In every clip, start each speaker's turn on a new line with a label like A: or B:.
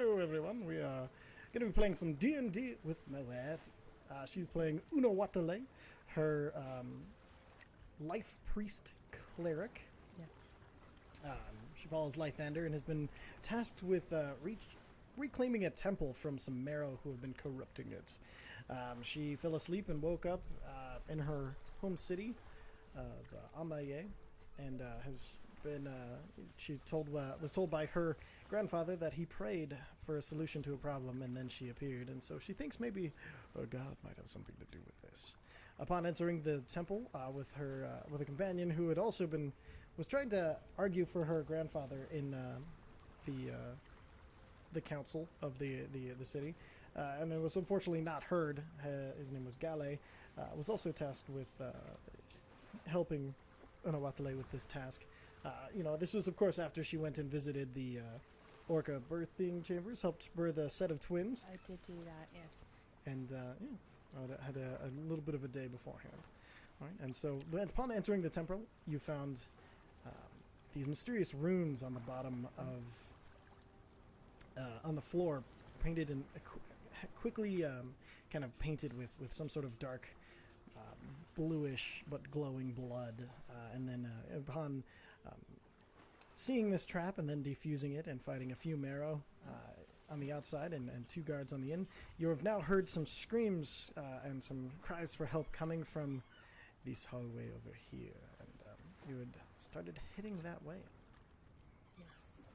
A: Hello, everyone. We are going to be playing some D&D with my wife. She's playing Unawatalei, her life priest cleric.
B: Yes.
A: She follows Lythander and has been tasked with reclaiming a temple from some marrow who have been corrupting it. She fell asleep and woke up in her home city of Unawatalei, and has been was told by her grandfather that he prayed for a solution to a problem, and then she appeared, and so she thinks maybe God might have something to do with this. Upon entering the temple with a companion who had also was trying to argue for her grandfather in the council of the city, and it was unfortunately not heard. His name was Gale. Was also tasked with helping Unawatalei with this task. This was, of course, after she went and visited the Orca birthing chambers, helped birth a set of twins.
B: I did do that, yes.
A: And, had a little bit of a day beforehand. All right, and so upon entering the temple, you found these mysterious runes on the bottom of, on the floor, painted in, quickly kind of painted with some sort of dark bluish but glowing blood, and then upon seeing this trap and then defusing it and fighting a few marrow on the outside and two guards on the in, you have now heard some screams and some cries for help coming from this hallway over here, and you had started heading that way.
B: Yes.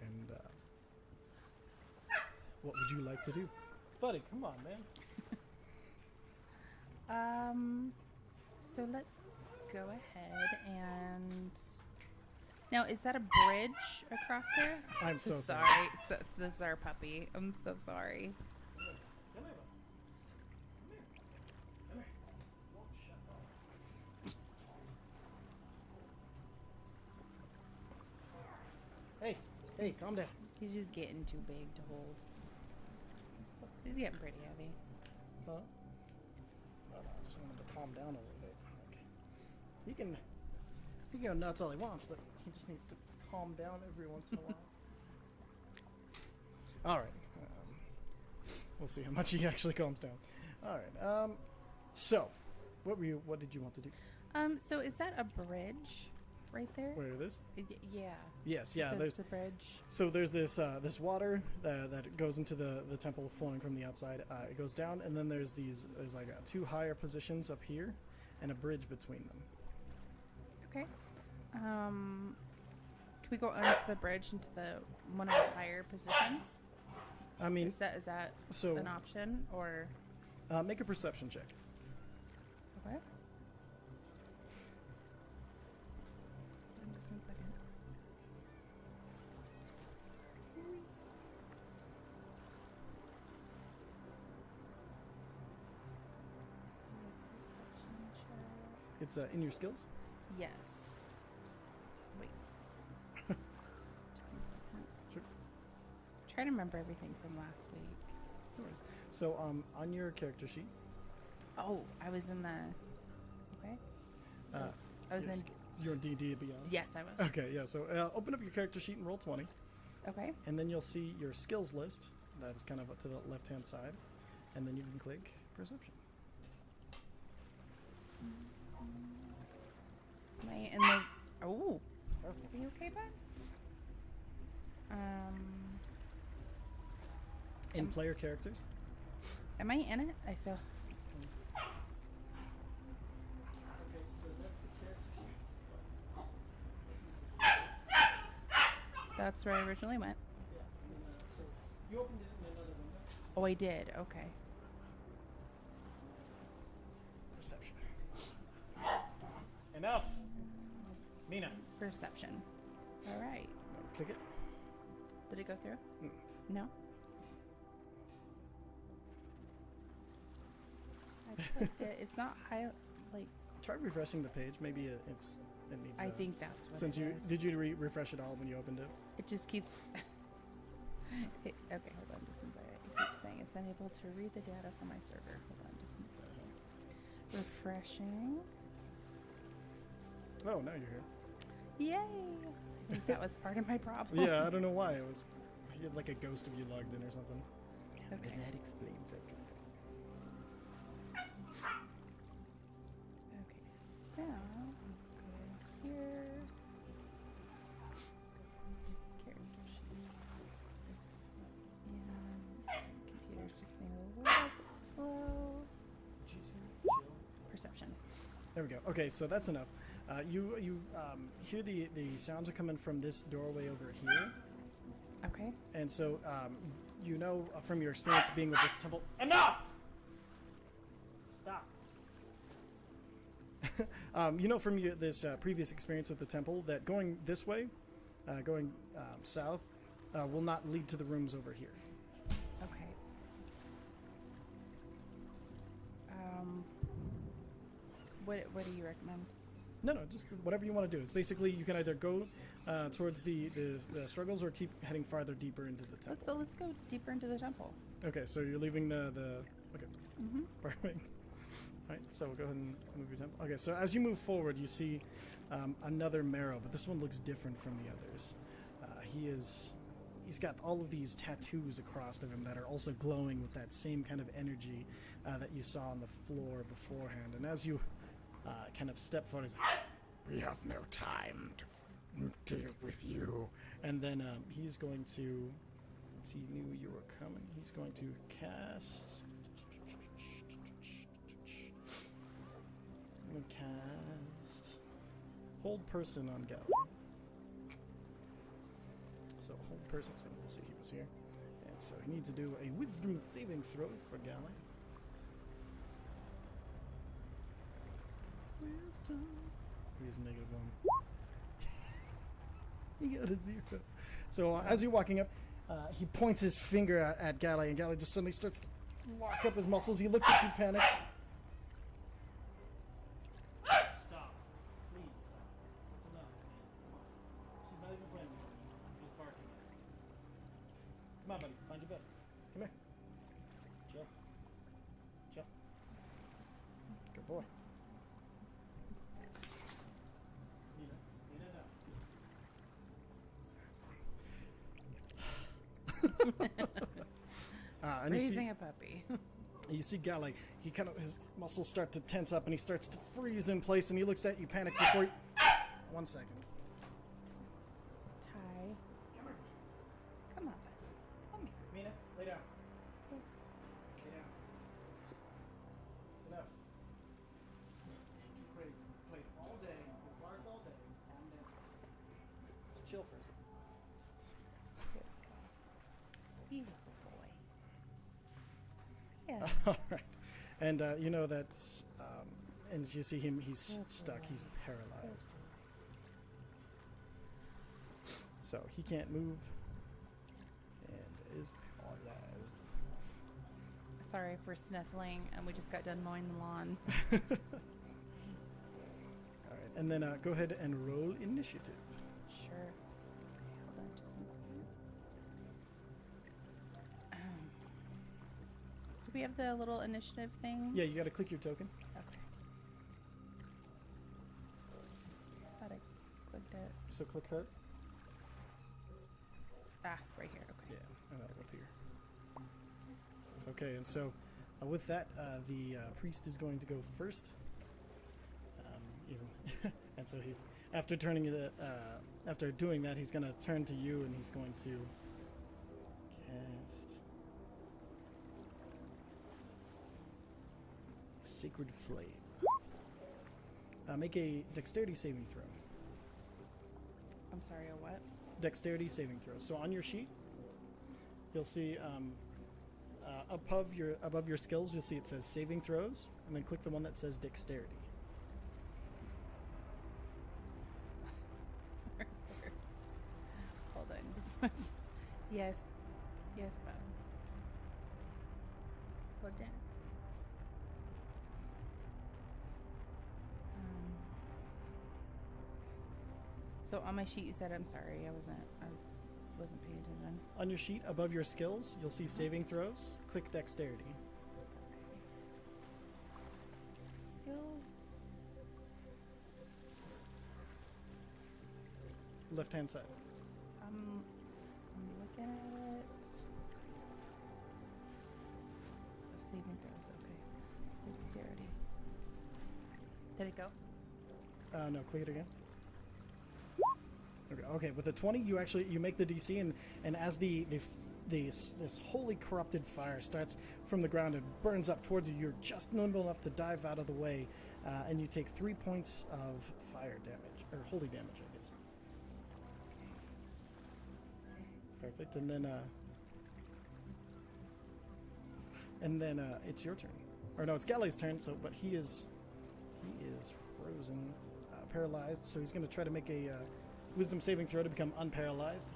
A: And what would you like to do? Buddy, come on, man.
B: So let's go ahead and... Now, is that a bridge across there?
A: I'm so sorry.
B: So, this is our puppy. I'm so sorry.
A: Come here. Won't shut up. Hey, calm down.
B: He's just getting too big to hold. He's getting pretty heavy.
A: Huh? No, I just want him to calm down a little bit. Like, he can go nuts all he wants, but he just needs to calm down every once in a while. All right. We'll see how much he actually calms down. All right. So, what did you want to do?
B: So is that a bridge right there?
A: Where it is?
B: Yeah.
A: Yes, yeah.
B: There's a bridge.
A: So there's this water that goes into the temple flowing from the outside. It goes down, and then there's like two higher positions up here, and a bridge between them.
B: Okay. Can we go onto the bridge into the one of the higher positions?
A: I mean,
B: is that an option, or?
A: Make a perception check.
B: Okay. Just 1 second.
A: It's in your skills?
B: Yes. Wait. Just 1 second.
A: Sure.
B: Try to remember everything from last week.
A: No worries. So, on your character sheet...
B: Oh, I was in the... Okay. I was in...
A: You're in D&D Beyond?
B: Yes, I was.
A: Okay, yeah. So, open up your character sheet and roll 20.
B: Okay.
A: And then you'll see your skills list. That is kind of up to the left-hand side. And then you can click Perception.
B: Am I in the... Oh.
A: Perfect.
B: Are you okay, bud?
A: In player characters?
B: Am I in it? I feel...
A: Okay, so that's the character sheet.
B: That's where I originally went.
A: Yeah, so you opened it in another window.
B: Oh, I did. Okay.
A: Perception. Enough! Mina.
B: Perception. All right.
A: Click it.
B: Did it go through?
A: Mm.
B: No? I clicked it. It's not high... Like...
A: Try refreshing the page. Maybe it needs...
B: I think that's what
A: since
B: it
A: you...
B: is.
A: Did you refresh it all when you opened it?
B: It just keeps... Okay, hold on just a second. It keeps saying it's unable to read the data from my server. Hold on just a second. Refreshing.
A: Oh, now you're here.
B: Yay! I think that was part of my problem.
A: Yeah, I don't know why. It was. He had like a ghost of you logged in or something.
B: Okay.
A: That explains everything.
B: Okay, so go here. Character sheet. And computer's just being a little bit slow. Perception.
A: There we go. Okay, so that's enough. You hear the sounds are coming from this doorway over here,
B: Okay.
A: and so you know from your experience of being with this temple. Enough! Stop. You know from this previous experience with the temple that going this way, going south, will not lead to the rooms over here.
B: Okay. What do you recommend?
A: No, just whatever you want to do. It's basically you can either go towards the struggles or keep heading farther deeper into the temple.
B: Let's go deeper into the temple.
A: Okay, so you're leaving the okay,
B: Mm-hmm.
A: perfect. All right, so we'll go ahead and move your temple. Okay, so as you move forward, you see another marrow, but this one looks different from the others. He's got all of these tattoos across of him that are also glowing with that same kind of energy that you saw on the floor beforehand. And as you kind of step forward, he's like, "We have no time to deal with you." And then he's going to, since he knew you were coming, he's going to cast. I'm going to cast Hold Person on Gallery. So hold person, so we'll see he was here. And so he needs to do a wisdom saving throw for Galley. Wisdom. He has -1. He got a 0. So as you're walking up, he points his finger at Galley, and Galley just suddenly starts to lock up his muscles. He looks at you panicked. Stop. Please stop. That's enough. Come on. She's not even playing with you. She's just barking. Come on, buddy. Find your bed. Come here. Chill. Chill. Good boy. And
B: Raising a puppy.
A: you see Galley, he kind of, his muscles start to tense up and he starts to freeze in place and he looks at you panic before you... 1 second.
B: Ty. Come on, bud. Come here.
A: Mina, lay down. Lay down. It's enough. Too crazy. You played all day, you barked all day. Calm down. Just chill for a second.
B: Good girl. He's a good boy. Yeah.
A: All right. And you know that, and you see him, he's stuck, he's paralyzed. So he can't move and is paralyzed.
B: Sorry for sniffling, and we just got done mowing the lawn.
A: All right, and then go ahead and roll initiative.
B: Sure. Hold on just a moment. Do we have the little initiative thing?
A: Yeah, you got to click your token.
B: Okay. Thought I clicked it.
A: So click her.
B: Ah, right here. Okay.
A: Yeah, and that'll appear. It's okay, and so with that, the priest is going to go first. And so he's after after doing that, he's going to turn to you and he's going to cast Sacred Flame. Make a dexterity saving throw.
B: I'm sorry, a what?
A: Dexterity saving throw. So on your sheet, you'll see above your skills, you'll see it says saving throws, and then click the one that says dexterity.
B: Hold on, just yes, Bob. Hold down. So on my sheet, you said, I'm sorry, I wasn't paying attention.
A: On your sheet above your skills, you'll see saving throws. Click dexterity.
B: Skills.
A: left-hand side.
B: I'm looking at it. Oh, saving throws. Okay. Dexterity. Did it go?
A: No, click it again. Okay, with a 20, you make the DC, and as this wholly corrupted fire starts from the ground and burns up towards you, you're just nimble enough to dive out of the way, and you take 3 points of fire damage, or holy damage, I guess. Perfect, and then it's your turn, or no, it's Galle's turn. So, but he is frozen, paralyzed. So he's going to try to make a wisdom saving throw to become unparalyzed.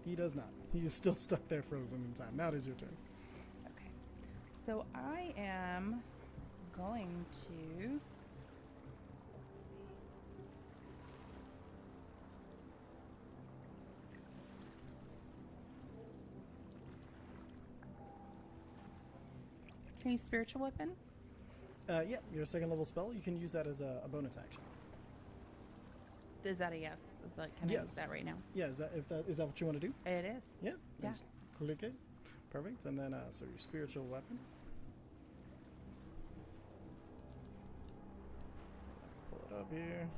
A: He does not. He is still stuck there, frozen in time. Now it is your turn.
B: Okay. So I am going to. Can you spiritual weapon?
A: Yeah, your second level spell. You can use that as a bonus action.
B: Is that a yes? Can I
A: Yes.
B: use that right now?
A: Yeah, is that what you want to do?
B: It is.
A: Yeah.
B: Yeah.
A: Just click it. Perfect. And then so your spiritual weapon. Pull it up here.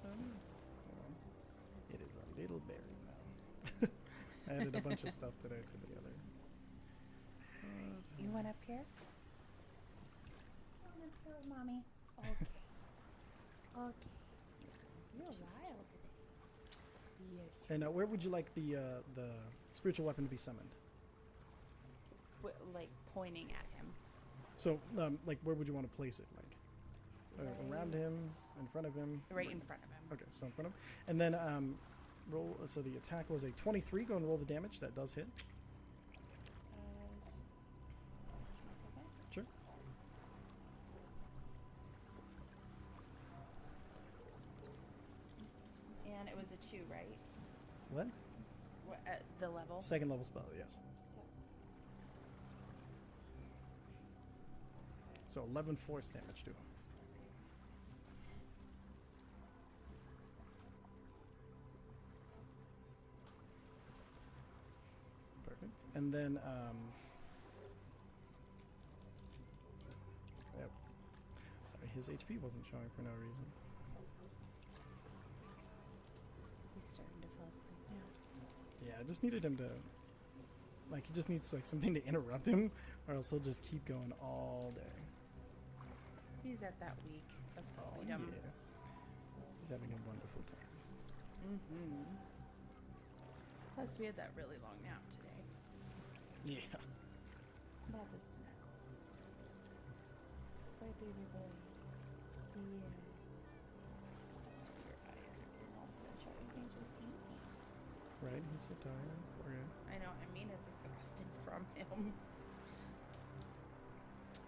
A: Hold on. It is a little buried now. I added a bunch of stuff today to the other.
B: You went up here? I want to play with mommy. Okay. Okay. You're wild today. Yes.
A: And where would you like the spiritual weapon to be summoned?
B: Like pointing at him.
A: So, like, where would you want to place it? Like, around him, in front of him?
B: Right in front of him.
A: Okay, so in front of him. And then roll. So the attack was a 23. Go and roll the damage. That does hit. Sure.
B: And it was a 2, right?
A: What?
B: At the level?
A: Second level spell, yes. So 11 force damage to him. Perfect. And then, yep. Sorry, his HP wasn't showing for no reason.
B: He's starting to fall asleep now.
A: Yeah, I just needed him to, like, he just needs, like, something to interrupt him, or else he'll just keep going all day.
B: He's at that week of
A: Oh,
B: freedom.
A: yeah. He's having a wonderful time.
B: Mm-hmm. Plus, we had that really long nap today.
A: Yeah.
B: That's a snuggles. Boy, baby boy. Yes. Your eyes are being all bloodshot. He's receiving.
A: Right? He's so tired. Poor guy.
B: I know. Amina's exhausted from him.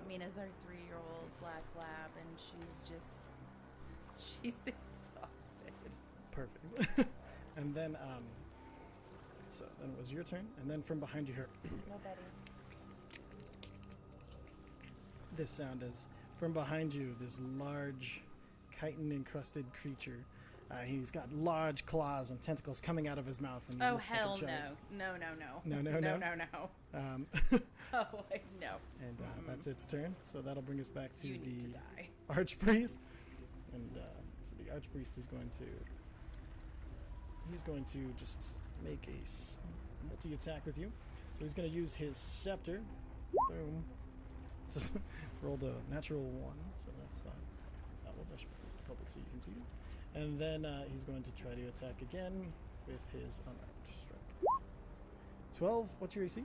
B: Amina's our 3-year-old black lab, and she's exhausted.
A: Perfect. And then, so then it was your turn, and then from behind you heard
B: Nobody.
A: this sound as from behind you, this large chitin-encrusted creature. He's got large claws and tentacles coming out of his mouth. And he
B: Oh,
A: looks like a
B: hell
A: giant-
B: no.
A: No.
B: No. Oh, like, no.
A: And that's its turn. So that'll bring us back to
B: You need to
A: the
B: die.
A: archpriest. And so the archpriest is going to just make a multi-attack with you. So he's going to use his scepter. Boom. So rolled a natural 1, so that's fine. We'll just put this to public so you can see it. And then he's going to try to attack again with his unarmed strike. 12, what's your AC?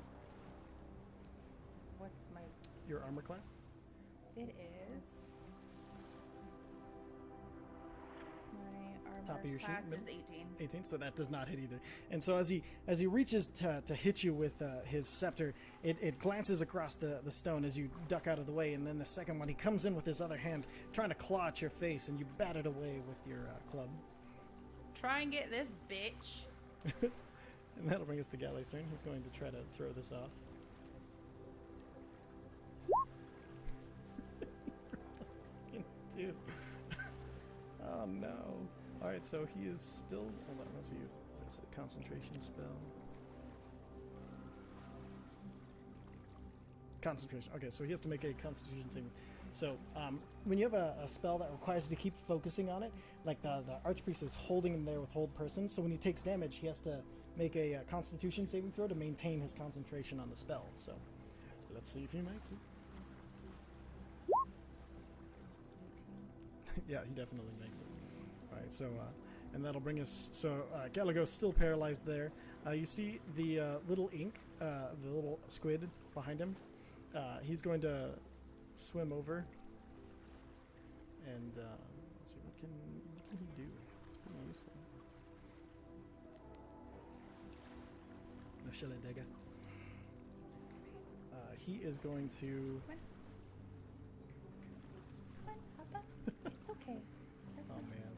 B: What's my...
A: Your armor class?
B: It is... My armor
A: Top of your sheet,
B: class
A: middle?
B: is 18.
A: 18, so that does not hit either. And so as he reaches to hit you with his scepter, it glances across the stone as you duck out of the way, and then the second one, he comes in with his other hand, trying to claw at your face, and you bat it away with your club.
B: Try and get this bitch.
A: And that'll bring us to Galle's turn. He's going to try to throw this off. Dude. did. Oh no. Alright, so he is still. Hold on, let's see. Is this a concentration spell? Concentration. Okay, so he has to make a concentration saving. So, when you have a spell that requires you to keep focusing on it, like the Archpriest is holding him there with hold person, so when he takes damage, he has to make a Constitution saving throw to maintain his concentration on the spell. So, let's see if he makes it. Yeah, he definitely makes it. Alright, so, and that'll bring us. So, Galago's still paralyzed there. You see the little ink, the little squid behind him. He's going to swim over, and let's see, what can he do? It's pretty useful. Unawatalei. He is going to.
B: Come on, hop up. It's okay.
A: Oh man!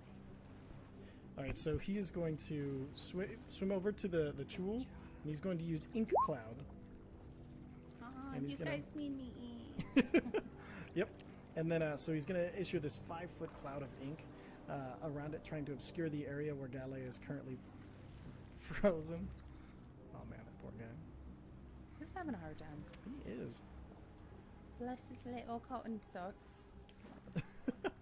A: All right, so he is going to swim over to the Chul, and he's going to use Ink Cloud.
B: Aw,
A: And he's
B: you
A: gonna-
B: guys made me eat.
A: Yep. And then, so he's going to issue this 5-foot cloud of ink around it, trying to obscure the area where Gale is currently frozen. Oh man, that poor guy.
B: He's having a hard time.
A: He is.
B: Bless his little cotton socks.
A: There we go.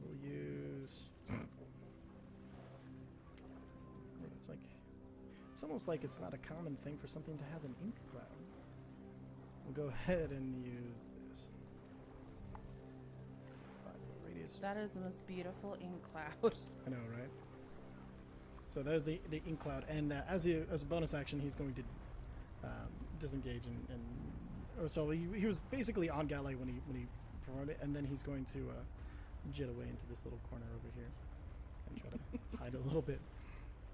A: We'll use. It's like. It's almost like it's not a common thing for something to have an ink cloud. We'll go ahead and use this. 5-foot radius.
B: That is the most beautiful ink cloud.
A: I know, right? So there's the ink cloud, and as a bonus action, he's going to disengage and or so he was basically on Galley when he performed it, and then he's going to jet away into this little corner over here and try to hide a little bit,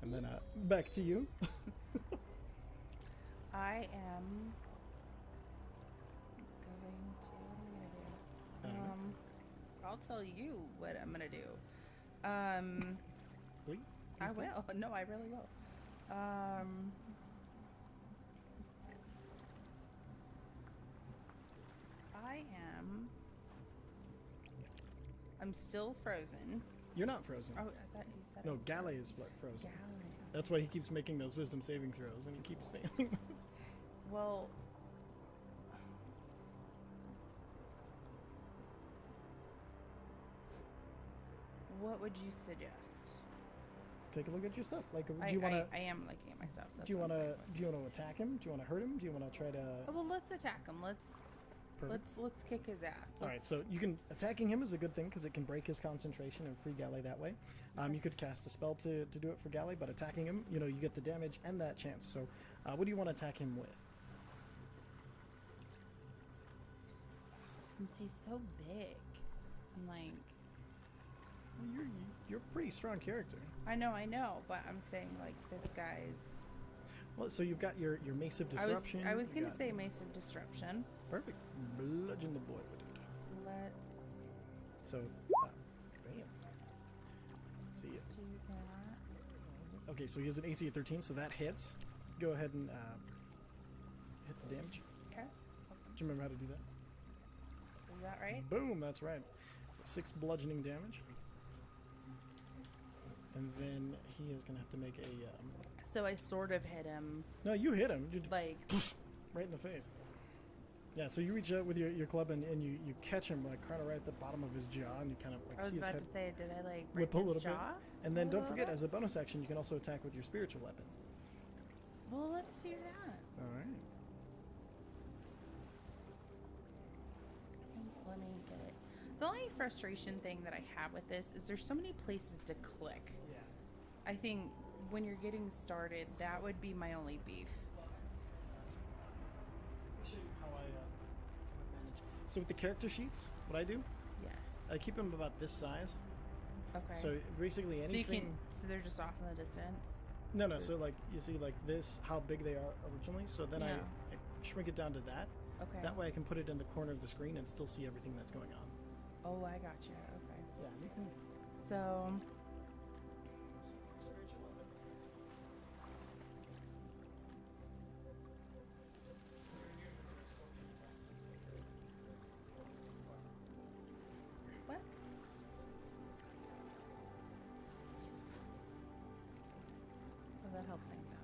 A: and then back to you.
B: I am going to. What am I gonna do? I'll tell you what I'm gonna do.
A: Please.
B: I
A: Please do.
B: will. No, I really will. I'm still frozen.
A: You're not frozen.
B: Oh, I thought you said. I
A: No,
B: was
A: Galley is frozen.
B: Galley.
A: That's why he keeps making those wisdom saving throws, and he keeps failing.
B: Well, what would you suggest?
A: Take a look at your stuff. Like, do
B: I
A: you want to?
B: I am looking at my stuff. That's
A: Do you
B: what
A: want
B: I'm
A: to?
B: saying.
A: Do you want to attack him? Do you want to hurt him? Do you want to try to?
B: Oh, well, let's attack him. Let's kick his ass.
A: All right, so you can attacking him is a good thing because it can break his concentration and free Galley that way. You could cast a spell to do it for Galley, but attacking him, you get the damage and that chance. So, what do you want to attack him with?
B: Since he's so big, I'm like,
A: Well, you're a pretty strong character.
B: I know, but I'm saying like this guy's.
A: Well, so you've got your Mace of Disruption.
B: I was
A: you
B: gonna
A: got-
B: say Mace of Disruption.
A: perfect. Bludgeon the boy with it.
B: Let's
A: So, bam. See ya.
B: do that.
A: Okay, so he has an AC of 13, so that hits. Go ahead and hit the damage.
B: Okay.
A: Do you remember how to do that?
B: Is that right?
A: Boom, that's right. So 6 bludgeoning damage. And then he is going to have to make a...
B: So I sort of hit him,
A: no, you hit him. You
B: like,
A: right in the face. Yeah, so you reach out with your club and you catch him like kind of right at the bottom of his jaw, and you kind of like
B: I was
A: see his
B: about
A: head
B: to say, did I like break
A: whip a little
B: his
A: bit.
B: jaw?
A: And then
B: A
A: don't
B: little
A: forget,
B: bit?
A: as a bonus action, you can also attack with your spiritual weapon.
B: Well, let's do that.
A: All right.
B: Let me get it. The only frustration thing that I have with this is there's so many places to click.
A: Yeah.
B: I think when you're getting started, that would be my only beef.
A: Show you how I manage. So with the character sheets, what I do,
B: Yes.
A: I keep them about this size.
B: Okay.
A: So basically
B: So
A: anything.
B: you can. So they're just off in the distance.
A: No. So like you see like this, how big they are originally. So then
B: Yeah.
A: I shrink it down to that.
B: Okay.
A: That way I can put it in the corner of the screen and still see everything that's going on.
B: Oh, I got you. Okay.
A: Yeah. You can.
B: So. helps things out.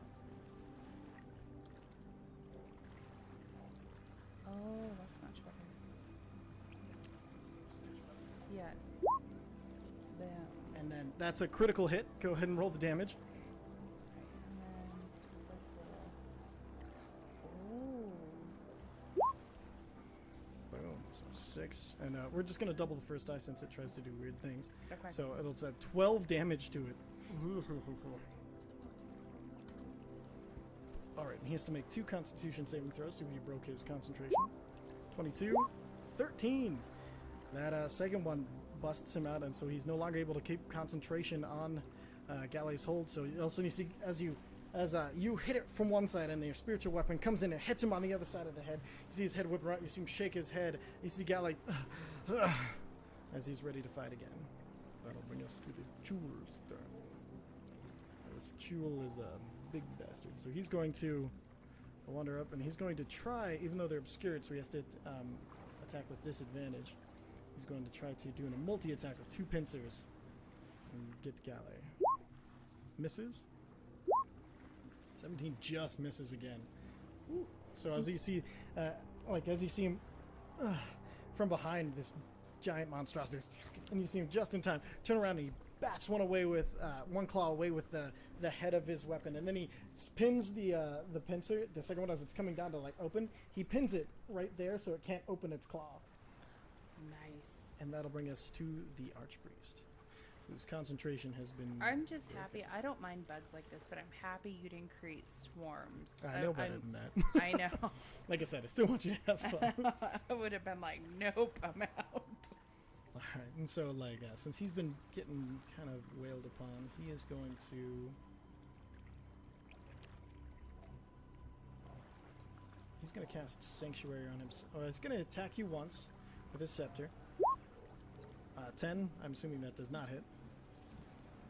B: Oh, that's much better. Yes. Boom.
A: And then that's a critical hit. Go ahead and roll the damage.
B: And then this little. Ooh.
A: Boom. So 6. And we're just going to double the first die since it tries to do weird things.
B: Okay.
A: So it'll do 12 damage to it. Alright, and he has to make 2 constitution saving throws, so he broke his concentration. 22. 13. That second one busts him out, and so he's no longer able to keep concentration on Galle's hold. So also you see, as you hit it from one side, and your spiritual weapon comes in and hits him on the other side of the head. You see his head whip around. You see him shake his head. You see Galley as he's ready to fight again. That'll bring us to the Jewel's turn. This Jewel is a big bastard, so he's going to wander up, and he's going to try, even though they're obscured, so he has to attack with disadvantage. He's going to try to do a multi-attack with 2 pincers and get Galley. Misses. 17 just misses again. Ooh. So as you see, as you see him from behind this giant monstrosity, and you see him just in time turn around and he bats one away with one claw away with the head of his weapon, and then he pins the pincer, the second one as it's coming down to like open. He pins it right there so it can't open its claw.
B: Nice.
A: And that'll bring us to the Archpriest, whose concentration has been.
B: I'm just happy. I don't mind bugs like this, but I'm happy you didn't create swarms.
A: I know better than that.
B: I know.
A: Like I said, I still want you to have fun.
B: I would have been like, nope, I'm out.
A: Alright, and so, since he's been getting kind of wailed upon, he is going to... He's going to cast Sanctuary on him. Oh, he's going to attack you once with his scepter. 10, I'm assuming that does not hit.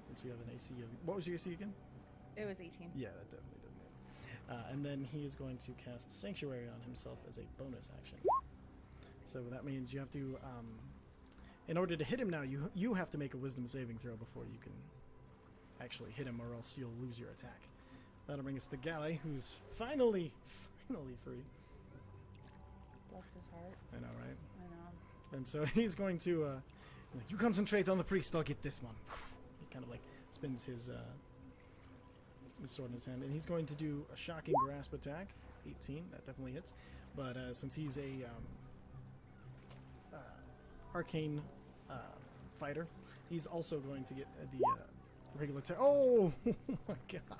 A: Since you have an AC of... What was your AC again?
B: It was 18.
A: Yeah, that definitely doesn't hit. And then he is going to cast Sanctuary on himself as a bonus action. So that means you have to... in order to hit him now, you have to make a Wisdom saving throw before you can actually hit him, or else you'll lose your attack. That'll bring us to Galley, who's finally free.
B: Bless his heart.
A: I know, right?
B: I know.
A: And so he's going to, you concentrate on the priest, I'll get this one. He kind of spins his sword in his hand, and he's going to do a Shocking Grasp attack. 18, that definitely hits. But since he's a arcane fighter, he's also going to get the regular attack. Oh my god!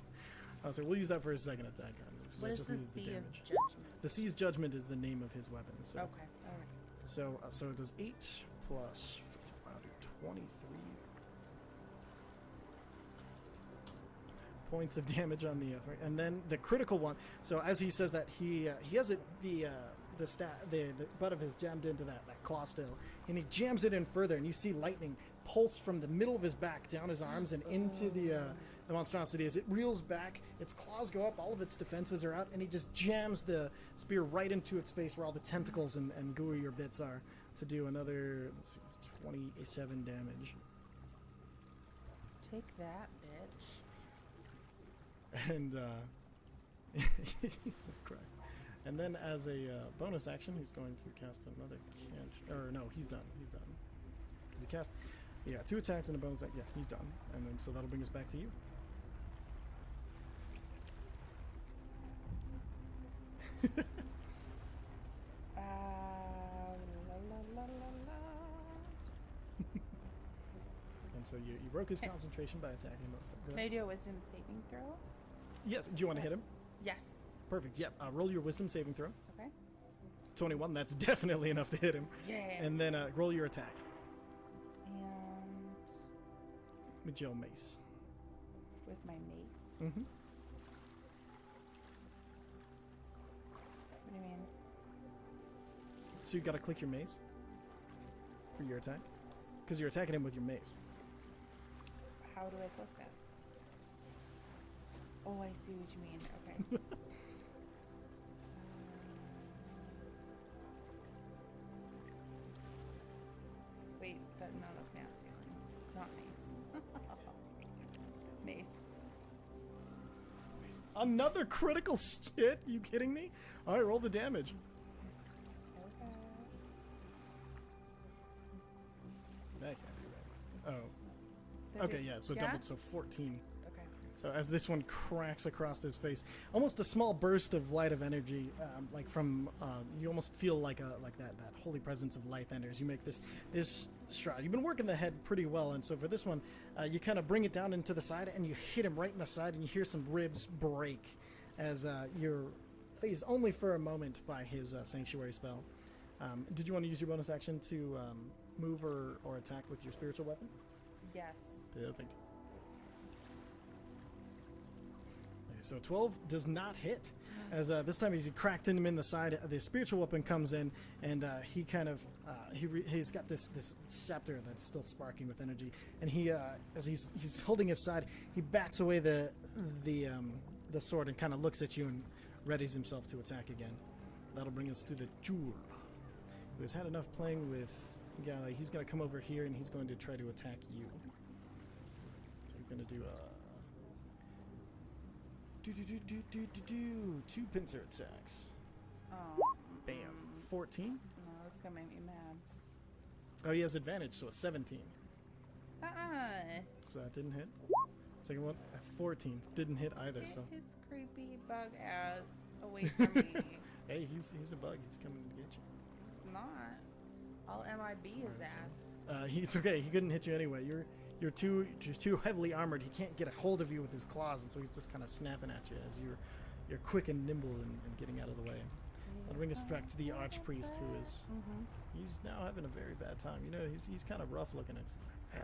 A: I was like, we'll use that for his second attack. So
B: What is the Sea of Judgment?
A: The Sea's Judgment is the name of his weapon. So.
B: Okay, alright.
A: So it does 8 plus 23 points of damage on the and then the critical one. So as he says that, he has the butt of his jammed into that claw still, and he jams it in further, and you see lightning pulse from the middle of his back down his arms and into the monstrosity. As it reels back, its claws go up, all of its defenses are out, and he just jams the spear right into its face where all the tentacles and gooier bits are, to do another 27 damage.
B: Take that, bitch.
A: And Jesus Christ. And then as a bonus action, he's going to cast another he's done. Because he cast 2 attacks and a bonus action. Yeah, he's done. And then so that'll bring us back to you.
B: La, la, la, la, la.
A: And so you broke his concentration by attacking most of him.
B: Can I do a Wisdom saving throw?
A: Yes. Do you want to hit him?
B: Yes.
A: Perfect. Yep. Roll your Wisdom saving throw.
B: Okay.
A: 21. That's definitely enough to hit him.
B: Yeah.
A: And then roll your attack
B: And
A: with your mace.
B: with my mace.
A: Mm-hmm.
B: What do you mean?
A: So you got to click your mace for your attack, because you're attacking him with your mace.
B: How do I click that? Oh, I see what you mean. Okay. Wait, that's not of masculine. Not mace. Mace.
A: Another critical shit? You kidding me? All right, roll the damage.
B: Okay.
A: That can't be right. Oh.
B: Did
A: Okay,
B: it-
A: yeah, so doubled, so 14.
B: Okay.
A: So as this one cracks across his face, almost a small burst of light of energy, like from you almost feel like that holy presence of Lythander as you make this stride. You've been working the head pretty well, and so for this one, you kind of bring it down into the side, and you hit him right in the side, and you hear some ribs break as you're phased only for a moment by his sanctuary spell. Did you want to use your bonus action to move or attack with your spiritual weapon?
B: Yes.
A: Perfect. So 12 does not hit. As this time as he cracked him in the side, the spiritual weapon comes in, and he kind of he's got this scepter that's still sparking with energy, and he as he's holding his side, he bats away the sword and kind of looks at you and readies himself to attack again. That'll bring us to the Jewel, who has had enough playing with Galley. He's going to come over here and he's going to try to attack you. So he's going to do two pincer attacks.
B: Oh.
A: Bam. 14.
B: No, this is gonna make me mad.
A: Oh, he has advantage, so a 17.
B: Uh-uh.
A: So that didn't hit. Second one, a 14. Didn't hit either,
B: Get
A: so.
B: his creepy bug ass away from me.
A: Hey, he's a bug. He's coming to get you.
B: It's not. I'll MIB his
A: Alright,
B: ass.
A: He's okay. He couldn't hit you anyway. You're too heavily armored. He can't get a hold of you with his claws, and so he's just kind of snapping at you as you're quick and nimble and getting out of the way. That'll bring us back to the archpriest, who is he's now having a very bad time. You know, he's kind of rough looking. It's like,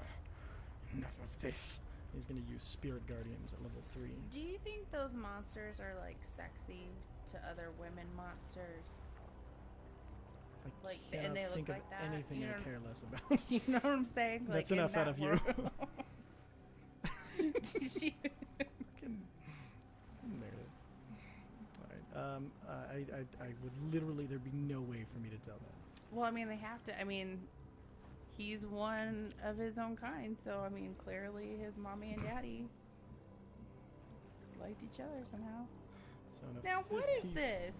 A: enough of this. He's gonna use Spirit Guardians at level 3.
B: Do you think those monsters are like sexy to other women monsters?
A: I
B: Like,
A: cannot
B: and they look
A: think of
B: like that,
A: anything
B: you
A: I
B: know?
A: care less about.
B: You know what I'm saying? Like,
A: That's
B: in
A: enough out
B: that
A: of you.
B: world. Did you?
A: Fucking narrative. All right. I would literally, there'd be no way for me to tell that.
B: Well, I mean, they have to. I mean, he's one of his own kind, so I mean, clearly his mommy and daddy liked each other somehow.
A: So in a
B: Now, what is
A: 15
B: this?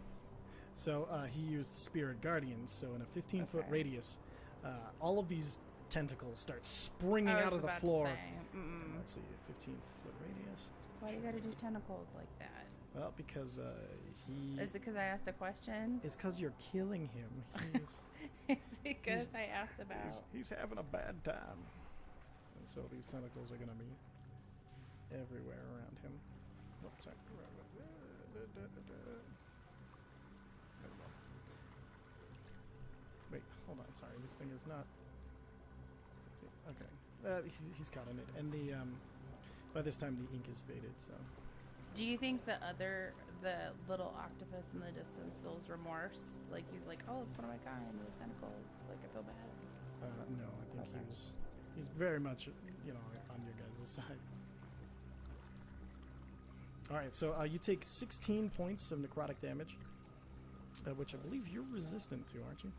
A: So he used Spirit Guardians. So in a 15-foot
B: Okay.
A: radius, all of these tentacles start springing
B: I
A: out
B: was
A: of the
B: about to
A: floor.
B: say,
A: And let's see, 15-foot radius.
B: why do you gotta do tentacles like that?
A: Well, because he
B: Is it because I asked a question?
A: is because you're killing him. He's
B: Is it because I asked about?
A: he's having a bad time, and so these tentacles are gonna be everywhere around him. Oh, sorry. Wait, hold on. Sorry, this thing is not. Okay, he's caught in it, and the by this time the ink is faded. So
B: Do you think the little octopus in the distance feels remorse? Like he's like, oh, it's one of my kind. Those tentacles. Like I feel bad.
A: no, I think
B: Okay.
A: he's very much on your guys' side. All right, so you take 16 points of necrotic damage, which I believe you're resistant to, aren't you?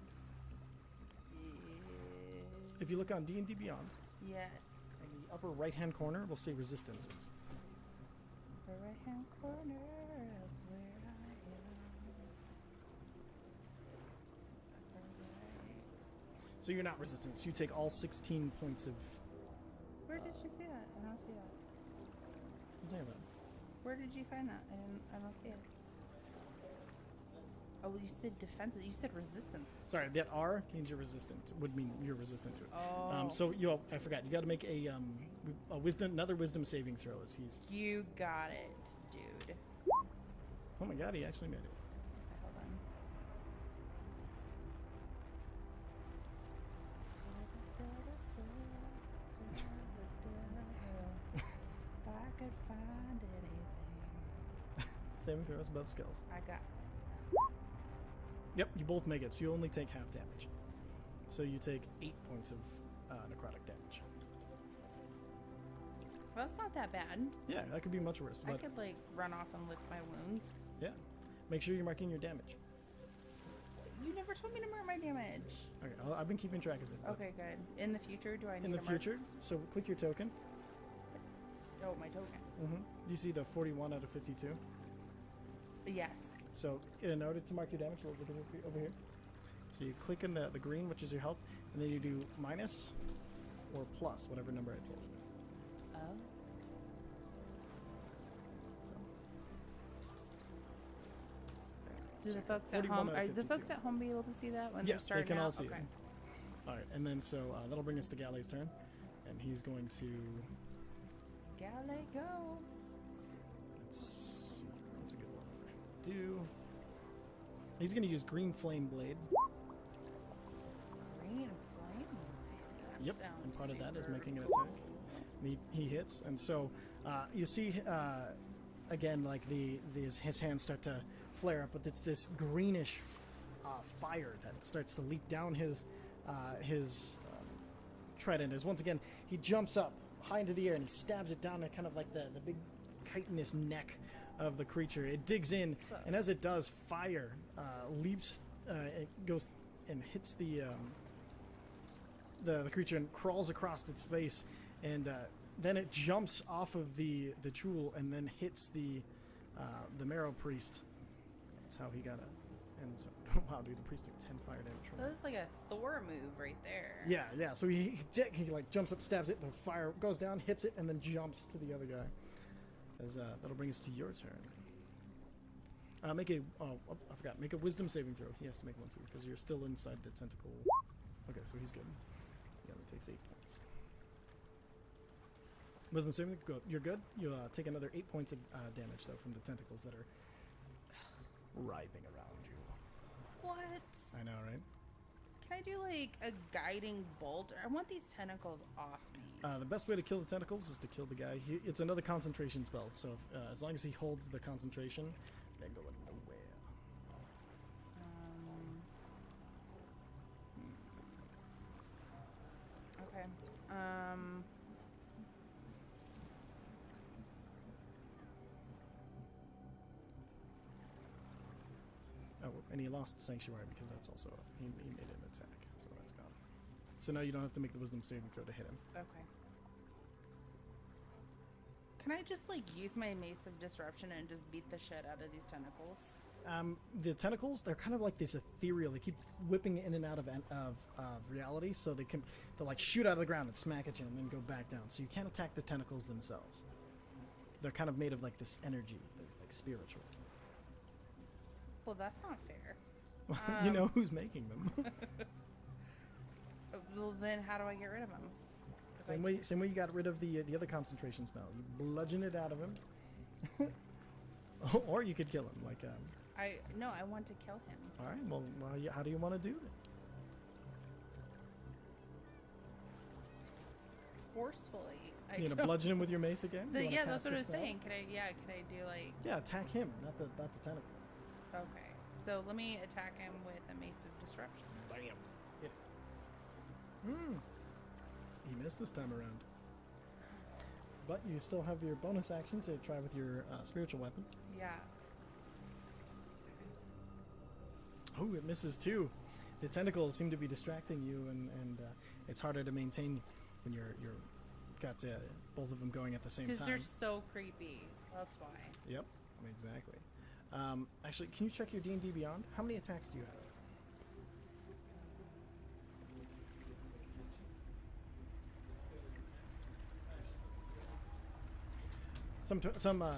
A: If you look on D&D Beyond,
B: Yes.
A: in the upper right-hand corner, we'll say resistances.
B: The right hand corner. That's where I am. Upper right.
A: So you're not resistant. So you take all 16 points of.
B: Where did you see that? I don't see that.
A: What are you talking about?
B: Where did you find that? I don't see it. Oh, you said defensive. You said resistance.
A: Sorry, that R means you're resistant. Would mean you're resistant to it.
B: Oh.
A: So I forgot. You got to make another wisdom saving throw. As he's.
B: You got it, dude.
A: Oh my God, he actually made it.
B: Okay, hold on. If I could find anything,
A: Saving throws above skills.
B: I got.
A: Yep, you both make it. So you only take half damage. So you take 8 points of necrotic damage.
B: Well, that's not that bad.
A: Yeah, that could be much worse.
B: I
A: But
B: could like run off and lick my wounds.
A: yeah, make sure you're marking your damage.
B: You never told me to mark my damage.
A: Okay, I've been keeping track of it. but
B: Okay, good. In the future, do I need
A: In the
B: to mark?
A: future, so click your token.
B: Oh, my token.
A: You see the 41 out of 52.
B: Yes.
A: So in order to mark your damage, we'll look at it over here. So you click on the green, which is your health, and then you do minus or plus, whatever number I told you.
B: Oh.
A: So.
B: Do the folks at
A: 41
B: home
A: out of
B: are the
A: 52.
B: folks at home be able to see that when they're
A: Yes, they
B: starting
A: can
B: out?
A: all see
B: Okay.
A: it. All right, and then so that'll bring us to Galley's turn, and he's going to.
B: Galley, go.
A: Let's see, what's a good one for him to do? He's going to use Green Flame Blade.
B: Green flame. That
A: Yep,
B: sounds
A: and part of that is
B: super
A: making an
B: cool.
A: attack. And he hits, and so you see again, like his hands start to flare up, but it's this greenish fire that starts to leap down his trident. As once again he jumps up high into the air and he stabs it down at kind of like the big chitinous neck of the creature. It digs in, and as it does, fire leaps, it goes and hits the creature and crawls across its face, and then it jumps off of the jewel and then hits the marrow priest. That's how he got a. And so, wow, dude, the priest took 10 fire damage from
B: That
A: it.
B: was like a Thor move right there.
A: Yeah. So he like jumps up, stabs it. The fire goes down, hits it, and then jumps to the other guy. As that'll bring us to your turn. Make a I forgot. Make a wisdom saving throw. He has to make one too because you're still inside the tentacle. Okay, so he's good. He only takes 8 points. Wisdom saving, good. You're good. You take another 8 points of damage though from the tentacles that are writhing around you.
B: What?
A: I know, right?
B: Can I do like a guiding bolt? I want these tentacles off me.
A: The best way to kill the tentacles is to kill the guy. It's another concentration spell, so as long as he holds the concentration, they're going nowhere.
B: Okay.
A: Oh, and he lost Sanctuary because that's also he made an attack, so that's gone. So now you don't have to make the Wisdom saving throw to hit him.
B: Okay. Can I just like use my Mace of Disruption and just beat the shit out of these tentacles?
A: The tentacles, they're kind of like this ethereal. They keep whipping in and out of reality, so they'll like shoot out of the ground and smack at you and then go back down. So you can't attack the tentacles themselves. They're kind of made of like this energy, they're like spiritual.
B: Well, that's not fair.
A: You know who's making them.
B: Well, then how do I get rid of them?
A: Same way you got rid of the other concentration spell. You bludgeon it out of him, or you could kill him. Like
B: I want to kill him.
A: all right. Well, how do you want to do it?
B: Forcefully.
A: You gonna bludgeon him with your mace again? You wanna
B: Yeah, that's
A: cast
B: what I
A: a
B: was
A: spell?
B: saying. Could I do like?
A: Yeah, attack him, not the tentacles.
B: Okay, so let me attack him with a Mace of Disruption.
A: Bam. Hit it. He missed this time around. But you still have your bonus action to try with your spiritual weapon.
B: Yeah.
A: Oh, it misses too. The tentacles seem to be distracting you, and it's harder to maintain when you're got both of them going at the same
B: Because
A: time.
B: they're so creepy. That's why.
A: Yep, exactly. Actually, can you check your D&D Beyond? How many attacks do you have?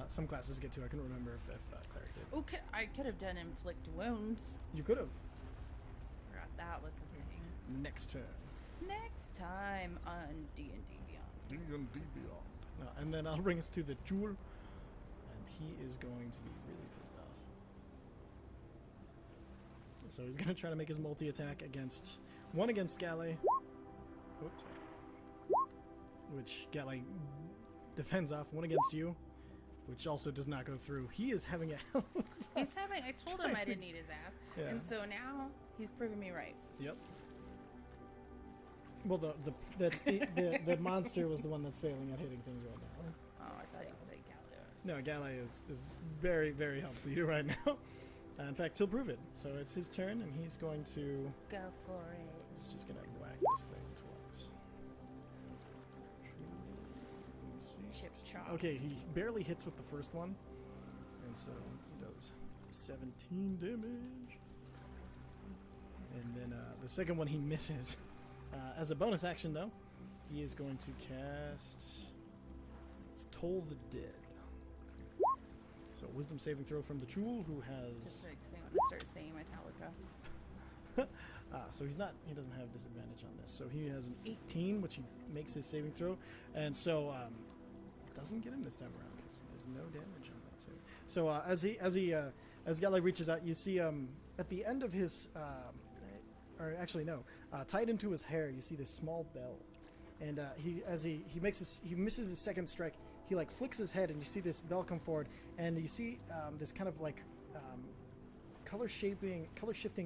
A: Some classes get to. I couldn't remember if Cleric did.
B: Okay, I could have done Inflict Wounds.
A: You could have.
B: Forgot that was the thing.
A: Next turn.
B: Next time on D&D Beyond.
A: D&D Beyond. And then I'll bring us to the Jewel. And he is going to be really pissed off. So he's going to try to make his multi-attack against Galley. Oops. Which Galley defends off. One against you, which also does not go through. He is having a hell of a
B: He's having. I told him I didn't need his ass,
A: Yeah.
B: and so now he's proving me right.
A: Yep. Well, the monster was the one that's failing at hitting things right now.
B: Oh, I thought you said Galileo.
A: No, Galley is very, very helpful to you right now. In fact, he'll prove it. So it's his turn, and he's going to.
B: Go for it.
A: He's just gonna whack this thing twice.
B: Chip chop.
A: Okay, he barely hits with the first one, and so he does 17 damage. And then the second one he misses. As a bonus action, though, he is going to cast... Let's Toll the Dead. So, wisdom saving throw from the Chul, who has...
B: Just makes me want to start saying Metallica.
A: So he doesn't have disadvantage on this. So he has an 18, which he makes his saving throw. And so, it doesn't get him this time around, because there's no damage on that save. So, as Galley reaches out, you see, at the end of his... or actually no, tied into his hair, you see this small bell, and he misses his second strike. He like flicks his head, and you see this bell come forward, and you see this kind of like color shifting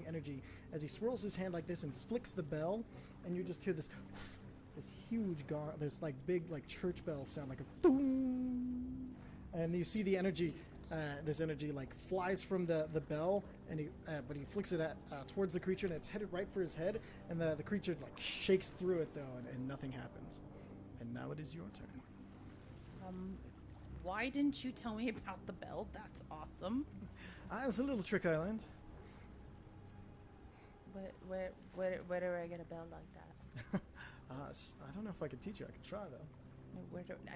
A: energy as he swirls his hand like this and flicks the bell, and you just hear this huge this like big like church bell sound like a boom, and you see the energy. This energy like flies from the bell, and but he flicks it towards the creature, and it's headed right for his head, and the creature like shakes through it though, and nothing happens. And now it is your turn.
B: Why didn't you tell me about the bell? That's awesome.
A: It's a little trick I learned.
B: Where do I get a bell like that?
A: I don't know if I could teach you. I could try though.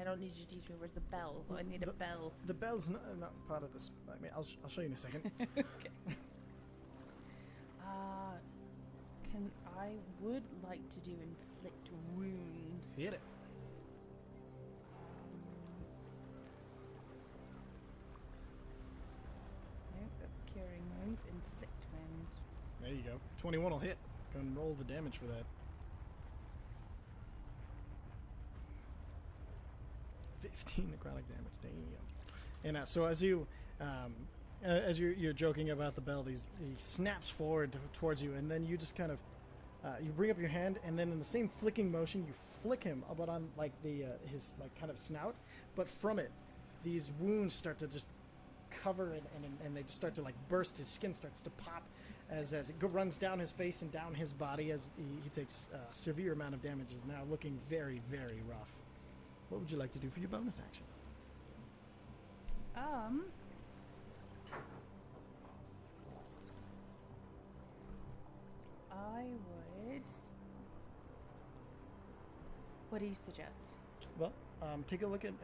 B: I don't need you to teach me. Where's the bell? I need a bell.
A: The bell's not part of this. I mean, I'll show you in a second.
B: Okay. I would like to do inflict wounds.
A: Hit it.
B: Nope, that's curing wounds. Inflict wounds.
A: There you go. 21 will hit. Go and roll the damage for that. 15 necrotic damage. Damn. And so as you're joking about the bell, he snaps forward towards you, and then you just kind of you bring up your hand, and then in the same flicking motion, you flick him about on like his like kind of snout, but from it, these wounds start to just cover and they just start to like burst. His skin starts to pop as it runs down his face and down his body as he takes a severe amount of damage. Is now looking very, very rough. What would you like to do for your bonus action?
B: I would. What do you suggest?
A: Well, take a look in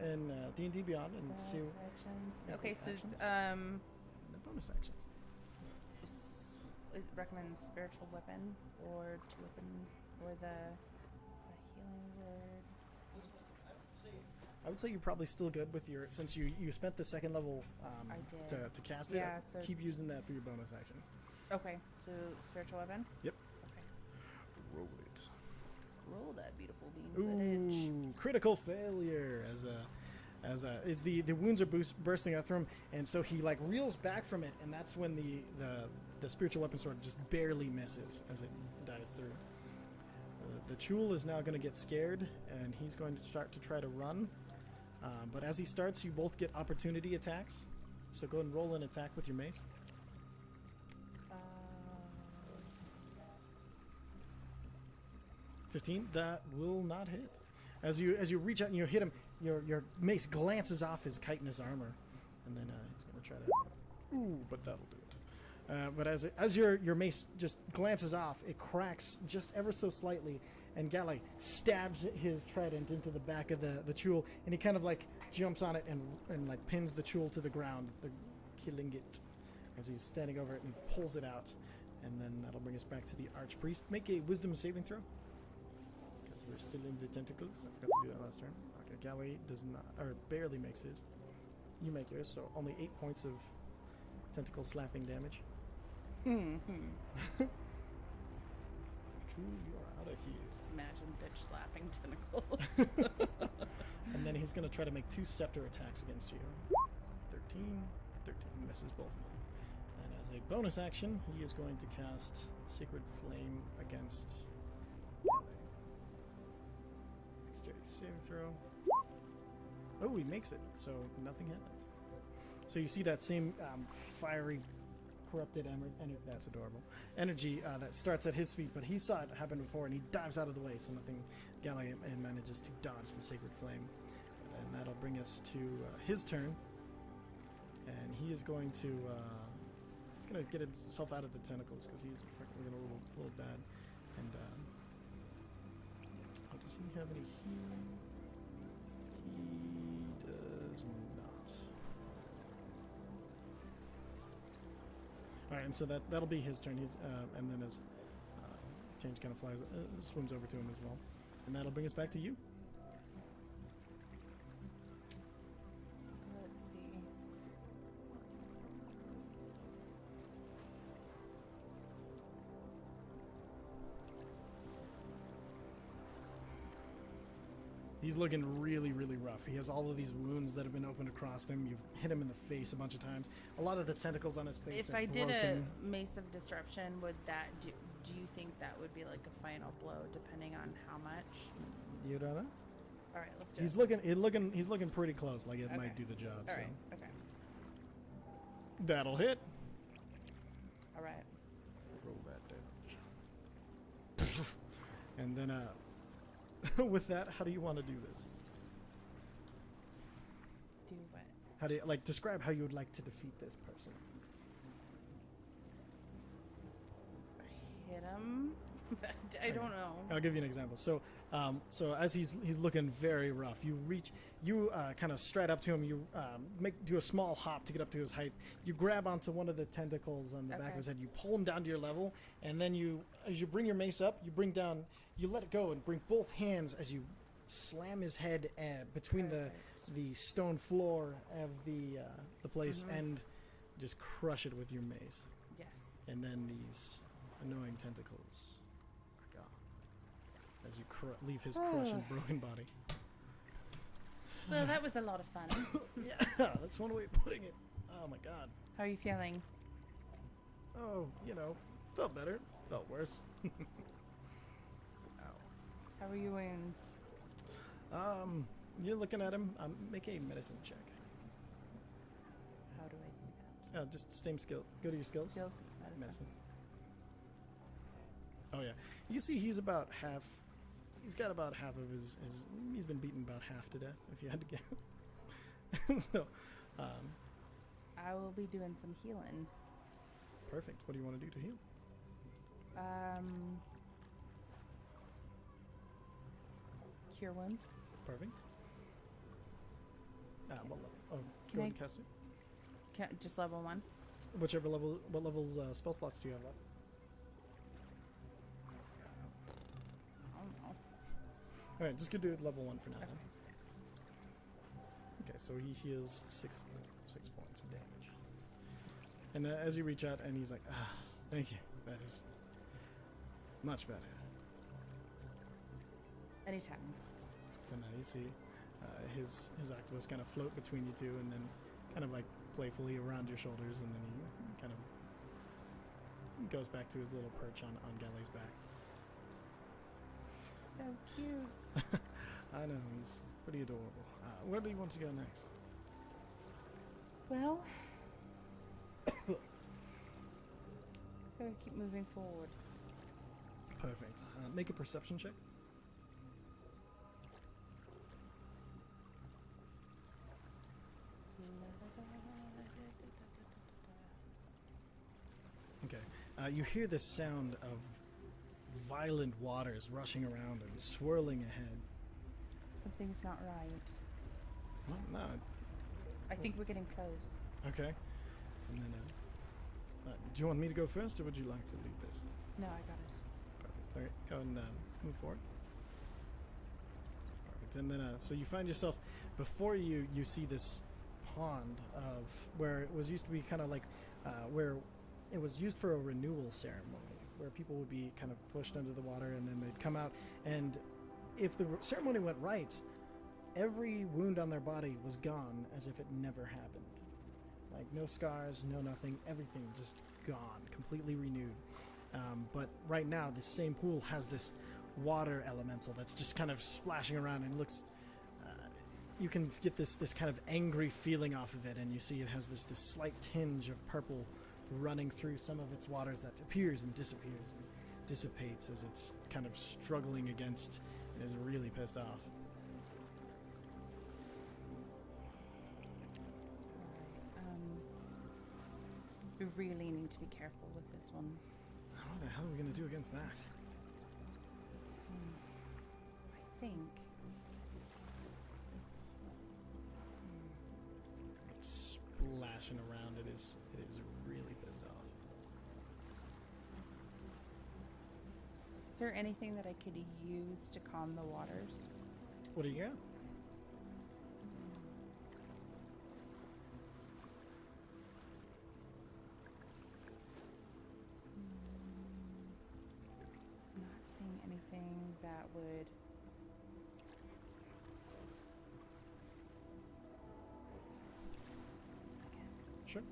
A: D&D Beyond and
B: Bonus
A: see.
B: actions.
A: Yeah,
B: Okay, so
A: actions.
B: it's,
A: The bonus actions.
B: it recommends spiritual weapon or to weapon or the healing word.
A: I would say you're probably still good with your, since you spent the second level
B: I did.
A: to cast it.
B: Yeah, so
A: keep using that for your bonus action.
B: okay, so spiritual weapon.
A: Yep.
B: Okay.
A: Roll it.
B: Roll that beautiful bean footage.
A: Ooh, critical failure it's the wounds are bursting out from him, and so he like reels back from it, and that's when the spiritual weapon sword just barely misses as it dives through. The Chul is now going to get scared, and he's going to start to try to run. But as he starts, you both get opportunity attacks. So go ahead and roll an attack with your mace. 15. That will not hit. As you reach out and you hit him, your mace glances off his chitinous armor, and then he's going to try to. Ooh, but that'll do it. But as your mace just glances off, it cracks just ever so slightly, and Galley stabs his trident into the back of the Chul, and he kind of like jumps on it and like pins the Chul to the ground, killing it as he's standing over it, and he pulls it out, and then that'll bring us back to the Archpriest. Make a Wisdom saving throw, because we're still in the tentacles. I forgot to do that last turn. Okay, Galley does not, or barely makes his. You make yours, so only 8 points of tentacle slapping damage. True, you are out of here.
B: Just imagine bitch slapping tentacles.
A: And then he's going to try to make 2 scepter attacks against you. 13 misses both of them. And as a bonus action, he is going to cast Sacred Flame against Galley. Dexterity saving throw. Oh, he makes it, so nothing happens. So you see that same fiery, corrupted that's adorable energy that starts at his feet, but he saw it happen before, and he dives out of the way, so nothing. Galley manages to dodge the Sacred Flame, and that'll bring us to his turn, and he is going to gonna get himself out of the tentacles because he's looking a little bad. And does he have any healing? He does not. All right, and so that'll be his turn. He's and then as Change kind of flies, swims over to him as well, and that'll bring us back to you.
B: Let's see.
A: He's looking really, really rough. He has all of these wounds that have been opened across him. You've hit him in the face a bunch of times. A lot of the tentacles on his face
B: If
A: are
B: I did
A: broken.
B: a Mace of Disruption, would that do you think that would be like a final blow, depending on how much?
A: You don't know?
B: All right, let's do
A: He's
B: it.
A: he's looking pretty close. Like it
B: Okay.
A: might do the job.
B: All
A: so
B: right. Okay.
A: that'll hit.
B: All right.
A: Roll that damage. And then with that, how do you want to do this?
B: Do what?
A: How do you describe how you would like to defeat this person?
B: Hit him? I don't know.
A: I'll give you an example. So, so as he's looking very rough, you kind of stride up to him. You do a small hop to get up to his height. You grab onto one of the tentacles on the back of his head. You pull him down to your level, and then as you bring your mace up, you let it go and bring both hands as you slam his head between the stone floor of the place and just crush it with your mace.
B: Yes.
A: And then these annoying tentacles are gone as you leave his crushed and broken body.
B: Well, that was a lot of fun.
A: Yeah, that's one way of putting it. Oh my god.
B: How are you feeling?
A: Oh, felt better. Felt worse. Ow.
B: How are your wounds?
A: You're looking at him. Make a medicine check.
B: How do I do that?
A: Just same skill. Go to your skills.
B: Skills?
A: Medicine. Oh yeah. You see he's about half. He's got about half of his. He's been beaten about half to death, if you had to guess. So,
B: I will be doing some healing.
A: perfect. What do you want to do to heal?
B: Cure wounds.
A: Perfect. What level? Oh,
B: Can
A: go
B: I-
A: and cast it.
B: Just level 1.
A: Whichever level. What levels spell slots do you have left?
B: I don't know.
A: All right, just go do it level 1 for now.
B: Okay.
A: Then. Okay, so he heals 6 points of damage. And as you reach out, and he's like, thank you. That is much better.
B: Anytime.
A: And you see his octopus kind of float between you two, and then kind of playfully around your shoulders, and then he kind of goes back to his little perch on Galley's back.
B: So cute.
A: I know, he's pretty adorable. Where do you want to go next?
B: Well, so we keep moving forward.
A: Perfect. Make a perception check. Okay. You hear the sound of violent waters rushing around and swirling ahead.
B: Something's not right.
A: Well, no.
B: I think we're getting close.
A: Okay. And then, do you want me to go first, or would you like to lead this?
B: No, I got it.
A: Perfect. All right, go and move forward. Perfect. And then, so you find yourself before you see this pond of where it was used to be kind of where it was used for a renewal ceremony, where people would be kind of pushed under the water and then they'd come out, and if the ceremony went right, every wound on their body was gone as if it never happened. Like no scars, no nothing, everything just gone, completely renewed. But right now, this same pool has this water elemental that's just kind of splashing around, and looks. You can get this kind of angry feeling off of it, and you see it has this slight tinge of purple running through some of its waters that appears and disappears and dissipates as it's kind of struggling against and is really pissed off.
B: really need to be careful with this one.
A: What the hell are we going to do against that?
B: I think.
A: It's splashing around. It is really pissed off.
B: Is there anything that I could use to calm the waters?
A: What do you got?
B: Not seeing anything that would. Just 1 second.
A: Sure.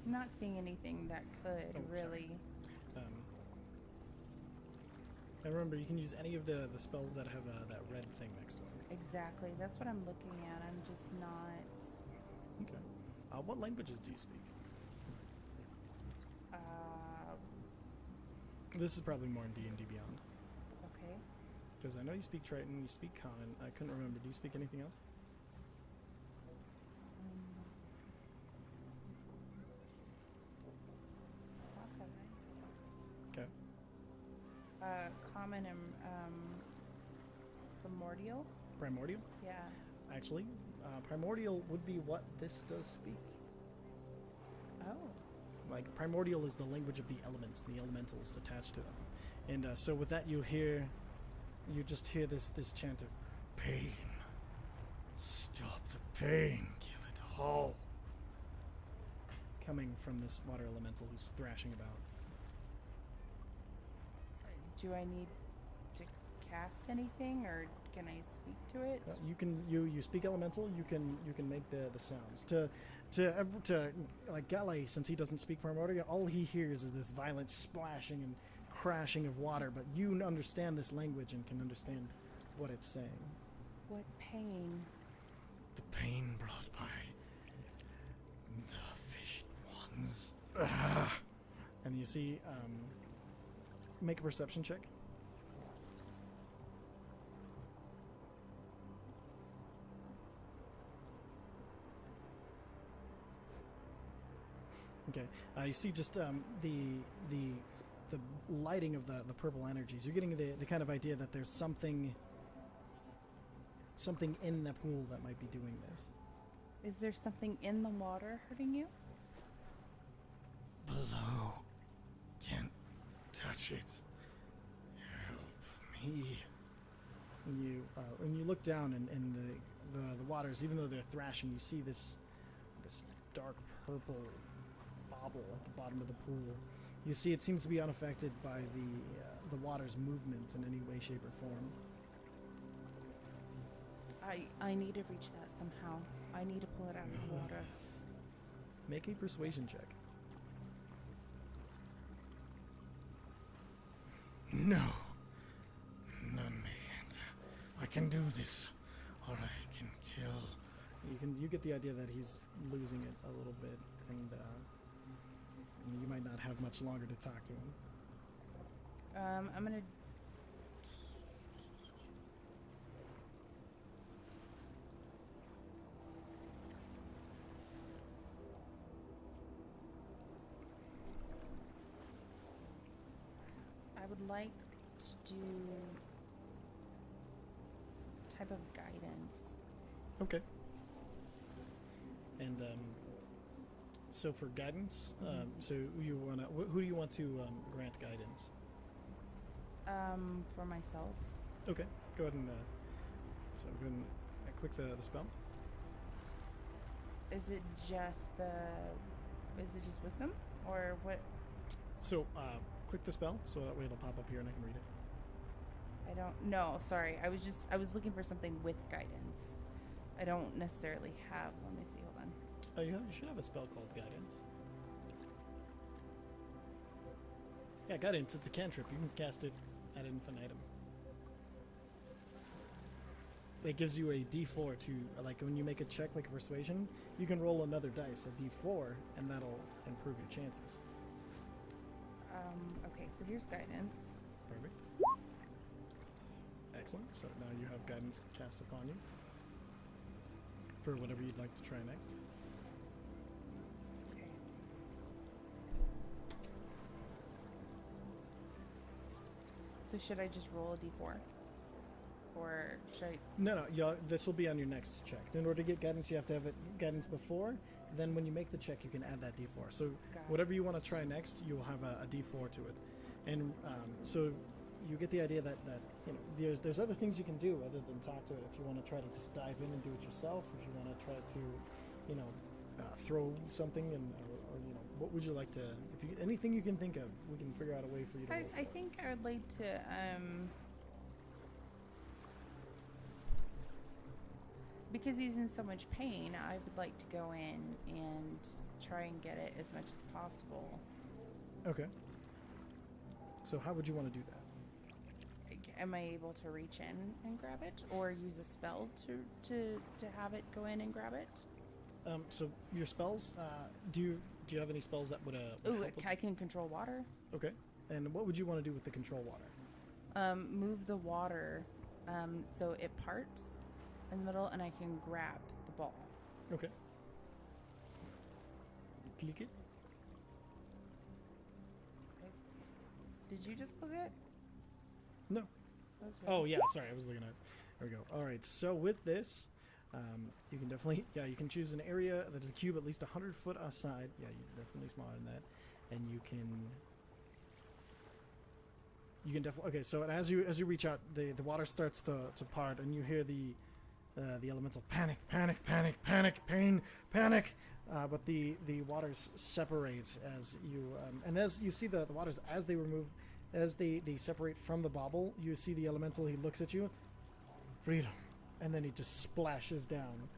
B: I'm not seeing anything that could
A: Oh, sorry.
B: really.
A: And remember, you can use any of the spells that have that red thing next to them.
B: Exactly. That's what I'm looking at. I'm just not.
A: Okay. What languages do you speak? This is probably more in D&D Beyond.
B: Okay.
A: Because I know you speak Triton, you speak Common. I couldn't remember. Do you speak anything else?
B: Not that I.
A: Okay.
B: Common and primordial.
A: Primordial?
B: Yeah.
A: Actually, Primordial would be what this does speak.
B: Oh.
A: Like, Primordial is the language of the elements, the elementals attached to them. And so with that, you just hear this chant of pain. Stop the pain. Kill it all. Coming from this water elemental who's thrashing about.
B: Do I need to cast anything, or can I speak to it?
A: You can you speak elemental. You can make the sounds to like Galley, since he doesn't speak Primordial. All he hears is this violent splashing and crashing of water. But you understand this language and can understand what it's saying.
B: What pain?
A: The pain brought by the fished ones. Ugh. And you see, make a perception check. Okay, you see just the lighting of the purple energies. You're getting the kind of idea that there's something in the pool that might be doing this.
B: Is there something in the water hurting you?
A: Below, can't touch it. Help me. When you look down in the waters, even though they're thrashing, you see this dark purple bobble at the bottom of the pool. You see it seems to be unaffected by the water's movement in any way, shape, or form.
B: I need to reach that somehow. I need to pull it out of the water.
A: Make a persuasion check. No. None may enter. I can do this. Or I can kill. You get the idea that he's losing it a little bit, and you might not have much longer to talk to him.
B: I'm gonna. I would like to do some type of guidance.
A: Okay. And so for guidance, so you wanna who do you want to grant guidance?
B: For myself.
A: Okay, go ahead and so go ahead and click the spell.
B: Is it just wisdom, or what?
A: So click the spell so that way it'll pop up here and I can read it.
B: I don't know. Sorry, I was looking for something with guidance. I don't necessarily have. Let me see. Hold on.
A: Oh, you should have a spell called guidance. Yeah, guidance. It's a cantrip. You can cast it ad infinitum. It gives you a D4 to, like, when you make a check like a persuasion, you can roll another dice, a D4, and that'll improve your chances.
B: Okay, so here's guidance.
A: Perfect. Excellent. So now you have guidance cast upon you for whatever you'd like to try next.
B: Okay. So should I just roll a d4? Or should I...
A: No, this will be on your next check. In order to get guidance, you have to have it guidance before. Then when you make the check, you can add that d4. So whatever you want to try next, you will have a d4 to it. And so you get the idea that you know there's other things you can do other than talk to it. If you want to try to just dive in and do it yourself, if you want to try to, you know, throw something and or you know, what would you like to? If you anything you can think of, we can figure out a way for you to.
B: I think I would like to because he's in so much pain, I would like to go in and try and get it as much as possible.
A: Okay. So how would you want to do that?
B: Am I able to reach in and grab it, or use a spell to have it go in and grab it?
A: So your spells, do you have any spells that would
B: Ooh,
A: help
B: I can control water.
A: Okay. And what would you want to do with the control water?
B: Move the water so it parts in the middle, and I can grab the ball.
A: Okay. Click it.
B: Did you just click it?
A: No. Oh yeah, sorry, I was looking at. There we go. All right. So with this, you can definitely you can choose an area that is a cube at least 100 foot aside. Yeah, you're definitely smaller than that, and you can definitely. Okay, so as you reach out, the water starts to part, and you hear the elemental panic, pain, panic. But the waters separate as you and as you see the waters as they remove, as they separate from the bauble. You see the elemental. He looks at you, freedom, and then he just splashes down.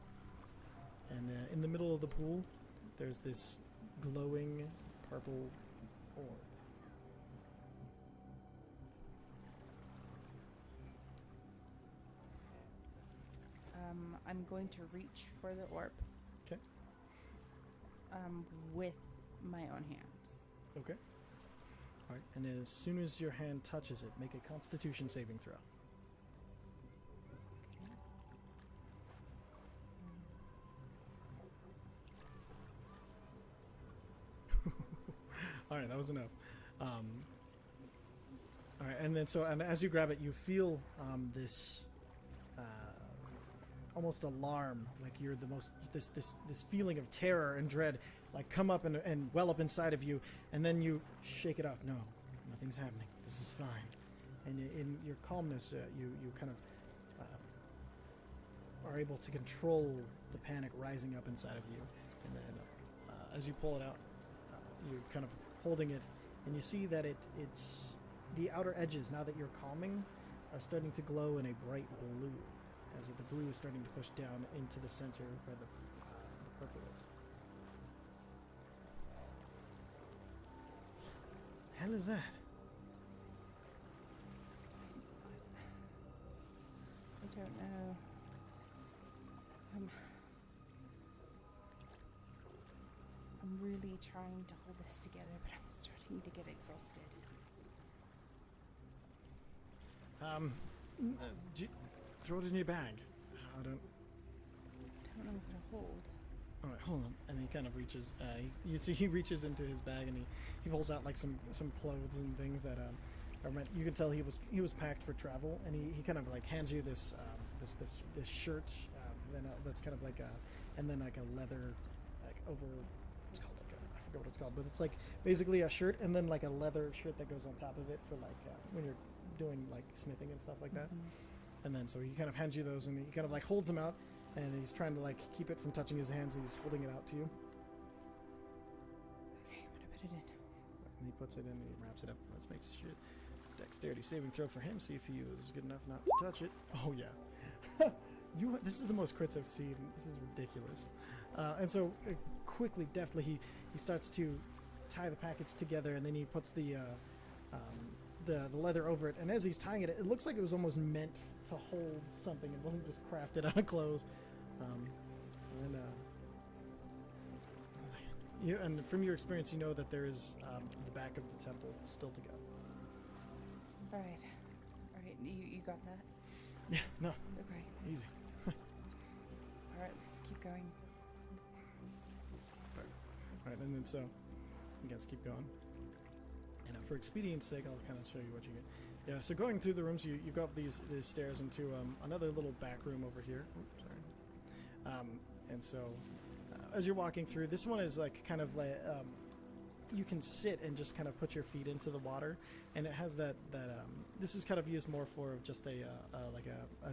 A: And in the middle of the pool, there's this glowing purple orb.
B: I'm going to reach for the orb.
A: Okay.
B: With my own hands.
A: Okay. All right. And as soon as your hand touches it, make a Constitution saving throw. All right, that was enough. All right, and then and as you grab it, you feel this almost alarm, like you're the most this feeling of terror and dread, like come up and well up inside of you, and then you shake it off. No, nothing's happening. This is fine. And in your calmness, you kind of are able to control the panic rising up inside of you, and then as you pull it out, you're kind of holding it, and you see that it's the outer edges, now that you're calming, are starting to glow in a bright blue, as the blue is starting to push down into the center where the purple is. Hell is that?
B: I don't know. I'm really trying to hold this together, but I'm starting to get exhausted.
A: Throw it in your bag. I don't
B: know if it'll hold.
A: All right, hold on. And he kind of reaches. You see, he reaches into his bag and he pulls out like some clothes and things that are meant. You can tell he was packed for travel, and he kind of like hands you this shirt. Then that's kind of like and then like a leather like over. It's called like I forget what it's called, but it's like basically a shirt and then like a leather shirt that goes on top of it for like when you're doing like smithing and stuff like that. And then so he kind of hands you those, and he kind of like holds them out, and he's trying to like keep it from touching his hands. He's holding it out to you.
B: Okay, I'm gonna put it in.
A: And he puts it in and he wraps it up. Let's make sure. Dexterity saving throw for him. See if he was good enough not to touch it. Oh yeah. This is the most crits I've seen. This is ridiculous. And so quickly, deftly, he starts to tie the package together, and then he puts the leather over it. And as he's tying it, it looks like it was almost meant to hold something. It wasn't just crafted out of clothes. And from your experience, you know that there is the back of the temple still to go.
B: All right. You got that?
A: Yeah, no,
B: Okay.
A: easy.
B: All right, let's keep going.
A: Alright, and then so, you guys keep going. And for expedience sake, I'll kind of show you what you get. Yeah, so going through the rooms, you go up these stairs into another little back room over here. Oops, sorry. And so, as you're walking through, this one is like kind of like you can sit and just kind of put your feet into the water, and it has that this is kind of used more for just a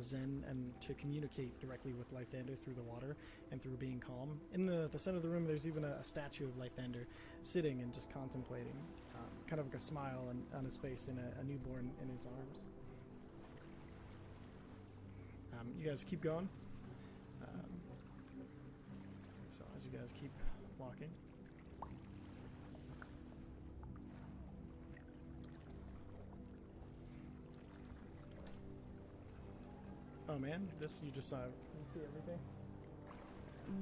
A: zen and to communicate directly with Lythander through the water and through being calm. In the center of the room, there's even a statue of Lythander sitting and just contemplating, kind of like a smile on his face and a newborn in his arms. You guys keep going. So as you guys keep walking. Oh man, this you just saw. You see everything?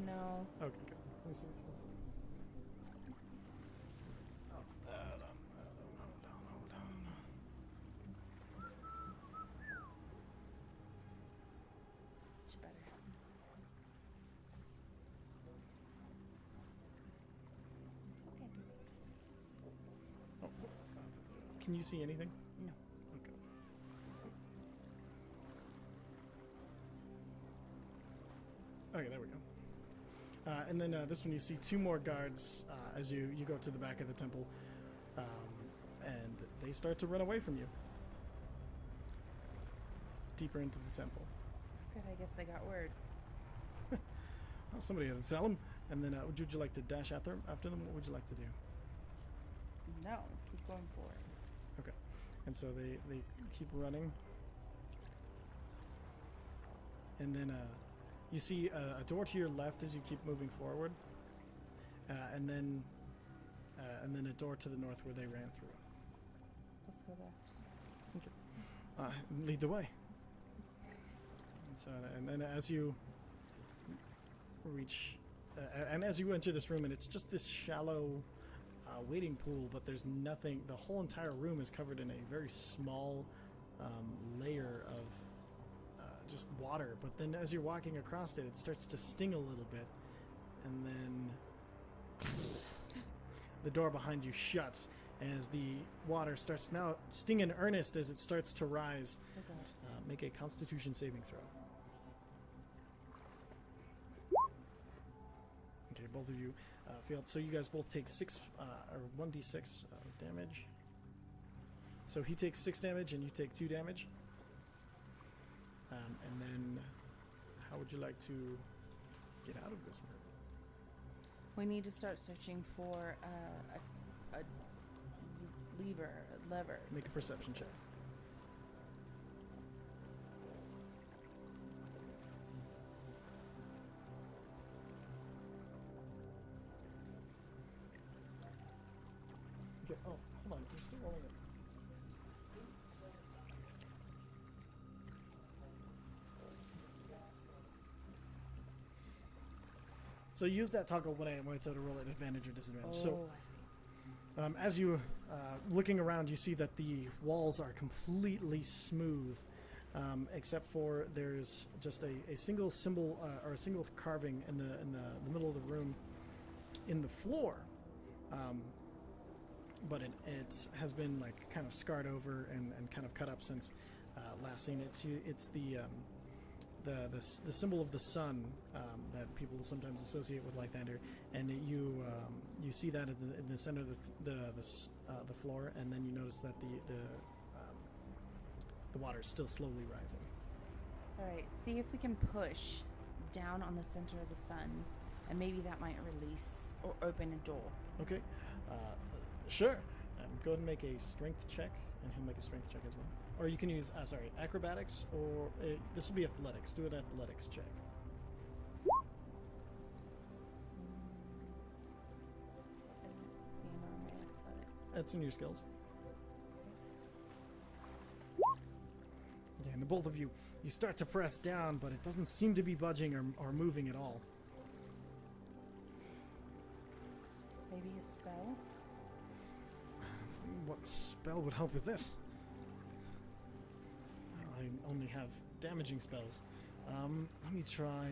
B: No.
A: Okay, good. Let me see. Oh, hold on.
B: Much better. It's okay.
A: Oh, can you see anything?
B: No.
A: Okay. Okay, there we go. And then this one, you see two more guards as you go to the back of the temple, and they start to run away from you. Deeper into the temple.
B: Good, I guess they got word.
A: Well, somebody had to tell them. And then would you like to dash after them? What would you like to do?
B: No, keep going for it.
A: Okay. And so they keep running. And then you see a door to your left as you keep moving forward. And then a door to the north where they ran through.
B: Let's go there.
A: Okay. Lead the way. And so, and then as you reach, and as you enter this room, and it's just this shallow waiting pool, but there's nothing. The whole entire room is covered in a very small layer of just water. But then as you're walking across it, it starts to sting a little bit, and then the door behind you shuts as the water starts now sting in earnest as it starts to rise.
B: Oh God.
A: Make a Constitution saving throw. Okay, both of you failed. So you guys both take 1d6 damage. So he takes 6 damage and you take 2 damage. And then, how would you like to get out of this room?
B: We need to start searching for a lever.
A: Make a perception check. Okay, oh, hold on, you're still rolling it. So use that toggle when I tell to roll at advantage or disadvantage.
B: Oh,
A: So
B: I see.
A: as you looking around, you see that the walls are completely smooth, except for there's just a single symbol or a single carving in the middle of the room in the floor. But it has been like kind of scarred over and kind of cut up since last seen. It's the symbol of the sun that people sometimes associate with Lythander, and you see that in the center of the floor, and then you notice that the water is still slowly rising.
B: All right, see if we can push down on the center of the sun, and maybe that might release or open a door.
A: Okay, sure. Go ahead and make a strength check, and he'll make a strength check as well. Or you can use, acrobatics, or this will be athletics. Do an athletics check.
B: Seeing on my athletics.
A: That's in your skills. Yeah, and the both of you start to press down, but it doesn't seem to be budging or moving at all.
B: Maybe a spell?
A: What spell would help with this? I only have damaging spells. Let me try.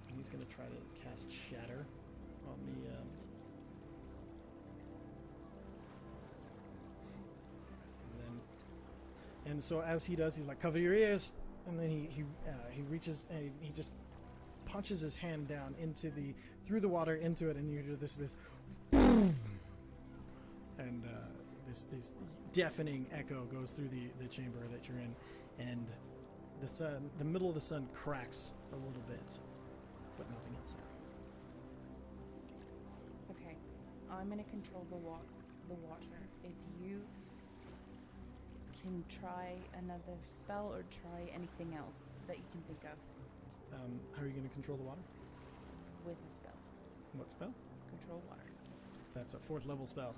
A: And he's gonna try to cast Shatter on the. And so as he does, he's like, "Cover your ears," and then he reaches and he just punches his hand down into through the water into it, and you hear this boom, and this deafening echo goes through the chamber that you're in, and the middle of the sun cracks a little bit, but nothing else happens.
B: Okay, I'm gonna control the water. If you can try another spell or try anything else that you can think of.
A: How are you going to control the water?
B: With a spell.
A: What spell?
B: Control water.
A: That's a 4th level spell.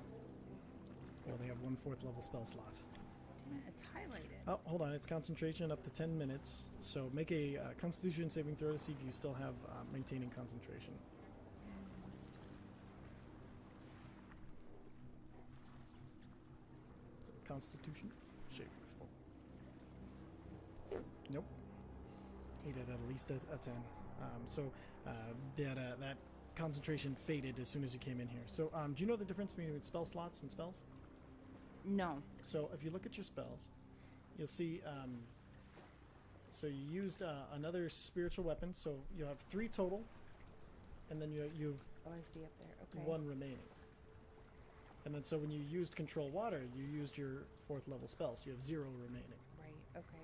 A: Well, they have 1 4th level spell slot.
B: Damn it, it's highlighted.
A: Oh, hold on. It's concentration up to 10 minutes. So make a Constitution saving throw to see if you still have maintaining concentration. Constitution? Saving throw. Nope. He did at least a 10. That concentration faded as soon as you came in here. So, do you know the difference between spell slots and spells?
B: No.
A: So, if you look at your spells, you'll see. So you used another spiritual weapon. So you have 3 total, and then you've
B: Oh, I see up there. Okay.
A: 1 remaining. And then so when you used control water, you used your 4th level spell, so you have 0 remaining.
B: Right. Okay.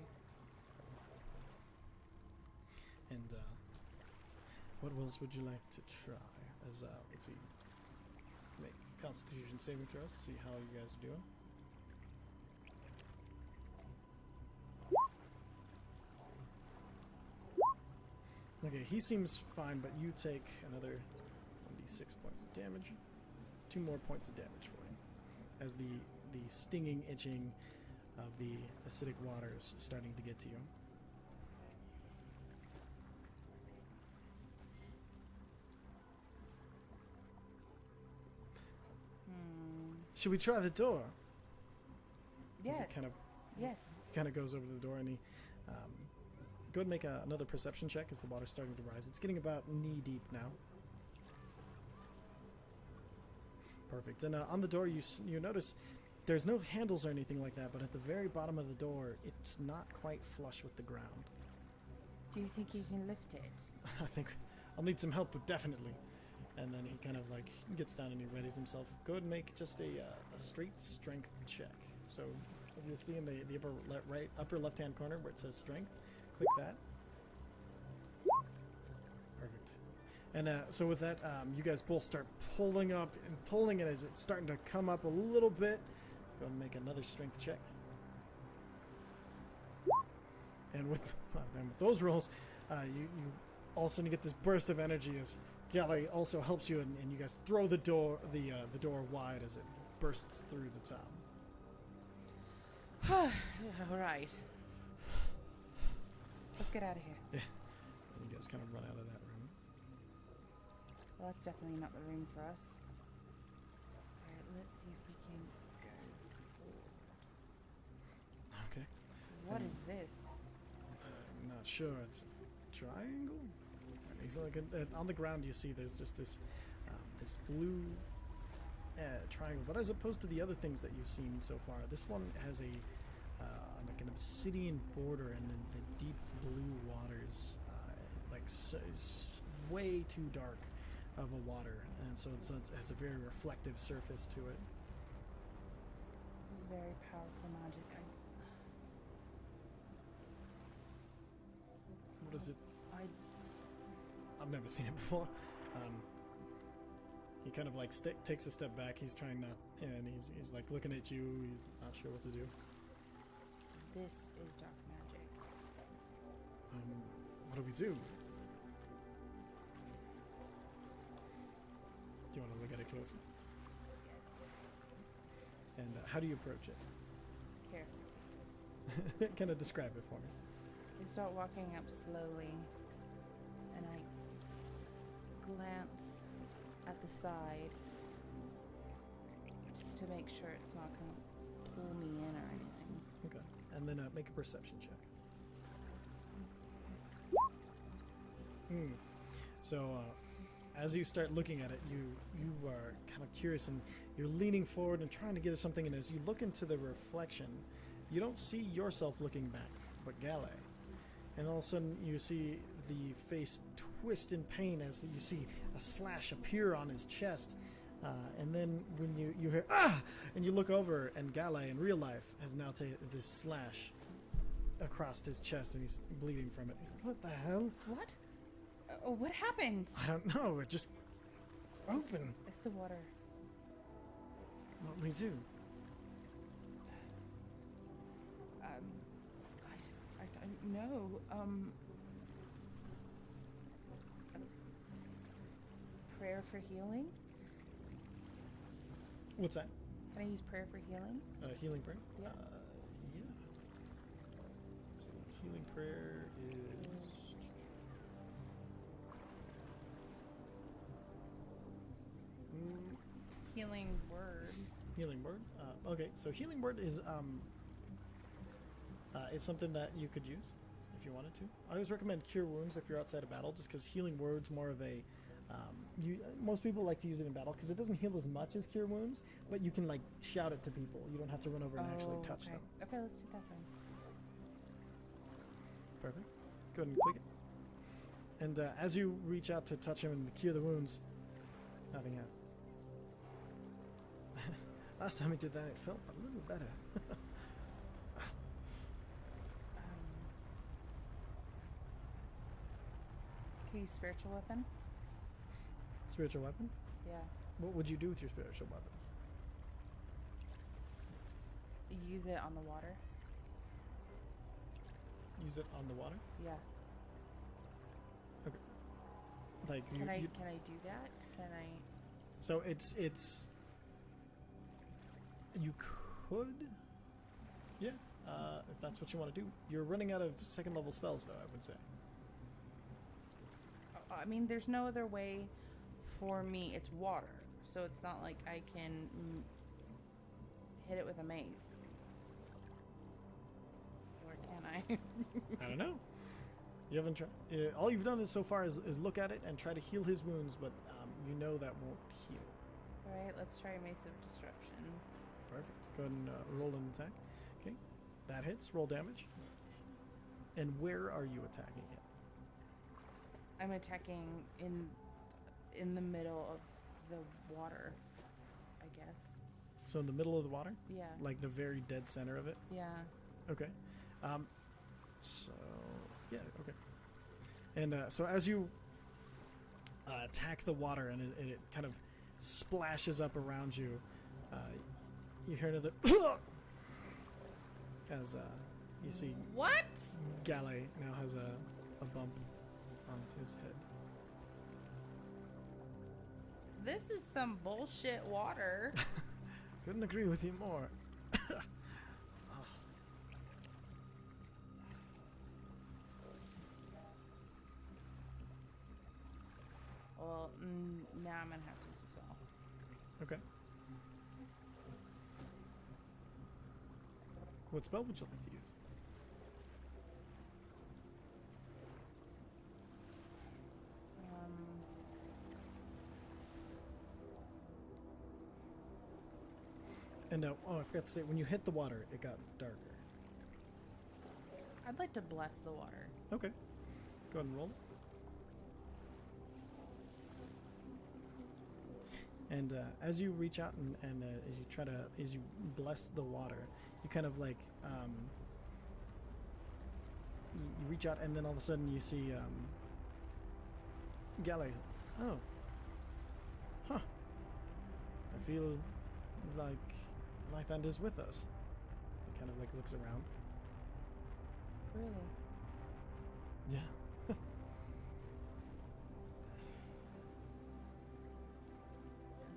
A: And what else would you like to try? As let's see, make Constitution saving throws. See how you guys are doing. Okay, he seems fine, but you take another 1d6 points of damage. 2 more points of damage for him, as the stinging itching of the acidic water is starting to get to you. Should we try the door?
B: Yes. Yes.
A: He kind of goes over to the door, and he go ahead and make another perception check as the water's starting to rise. It's getting about knee deep now. Perfect. And on the door, you notice there's no handles or anything like that, but at the very bottom of the door, it's not quite flush with the ground.
B: Do you think you can lift it?
A: I think I'll need some help, but definitely. And then he kind of like gets down and he readies himself. Go ahead and make just a straight strength check. So if you see in the upper left-hand corner where it says strength, click that. Perfect. And so with that, you guys both start pulling up and pulling it as it's starting to come up a little bit. Go ahead and make another strength check. And with those rolls, you all of a sudden you get this burst of energy as Galley also helps you, and you guys throw the door wide as it bursts through the top.
B: All right. Let's get out of here.
A: Yeah. And you guys kind of run out of that room.
B: Well, that's definitely not the room for us. All right, let's see if we can go forward.
A: Okay.
B: What is this?
A: I'm not sure. It's a triangle? It's like on the ground you see there's just this blue triangle. But as opposed to the other things that you've seen so far, this one has like an obsidian border, and then the deep blue waters, it's way too dark of a water, and so it has a very reflective surface to it.
B: This is very powerful magic.
A: What is it? I've never seen it before. He kind of like takes a step back. He's trying not, and he's like looking at you. He's not sure what to do.
B: This is dark magic.
A: What do we do? Do you want to look at it closer?
B: Yes.
A: And how do you approach it?
B: Carefully.
A: Kind of describe it for me.
B: I start walking up slowly, and I glance at the side just to make sure it's not going to pull me in or anything.
A: Okay. and then make a perception check. So as you start looking at it, you are kind of curious, and you're leaning forward and trying to get something. And as you look into the reflection, you don't see yourself looking back, but Gale. And all of a sudden, you see the face twist in pain as you see a slash appear on his chest. And then when you hear, ah! And you look over, and Gale in real life has now taken this slash across his chest, and he's bleeding from it. He's like, what the hell?
B: What? What happened?
A: I don't know. It just opened.
B: It's the water.
A: What we do?
B: I don't know. Prayer for healing?
A: What's that?
B: Can I use prayer for healing?
A: Healing prayer?
B: Yeah.
A: Yeah. So healing prayer is...
B: Healing word.
A: Healing word? Okay, so healing word is something that you could use if you wanted to. I always recommend cure wounds if you're outside of battle, just because healing word's more of a... most people like to use it in battle because it doesn't heal as much as cure wounds, but you can like shout it to people. You don't have to run over and actually touch them.
B: Okay, let's do that then.
A: Perfect. Go ahead and click it. And as you reach out to touch him and cure the wounds, nothing happens. Last time he did that, it felt a little better.
B: Can you use spiritual weapon?
A: Spiritual weapon?
B: Yeah.
A: What would you do with your spiritual weapon?
B: Use it on the water.
A: Use it on the water?
B: Yeah.
A: Okay. Like
B: Can I do that? Can I?
A: So it's you could, yeah, if that's what you want to do. You're running out of second level spells, though, I would say.
B: I mean, there's no other way for me. It's water, so it's not like I can hit it with a mace. Or can I?
A: I don't know. You haven't tried. All you've done is so far is look at it and try to heal his wounds, but you know that won't heal.
B: All right, let's try Mace of Disruption.
A: Perfect. Go ahead and roll an attack. Okay, that hits. Roll damage. And where are you attacking it?
B: I'm attacking in the middle of the water, I guess.
A: So in the middle of the water?
B: Yeah.
A: Like the very dead center of it?
B: Yeah.
A: Okay. So, yeah, okay. And so as you attack the water and it kind of splashes up around you, you hear another as you see
B: What?
A: Gale now has a bump on his head.
B: This is some bullshit water.
A: Couldn't agree with you more.
B: Well, now I'm gonna have to use a spell.
A: Okay. What spell would you like to use? And oh, I forgot to say, when you hit the water, it got darker.
B: I'd like to bless the water.
A: Okay. Go ahead and roll it. And as you reach out and as you bless the water, you kind of like you reach out, and then all of a sudden you see Gale. Oh, huh. I feel like Lythander's with us. He kind of like looks around.
B: Really?
A: Yeah.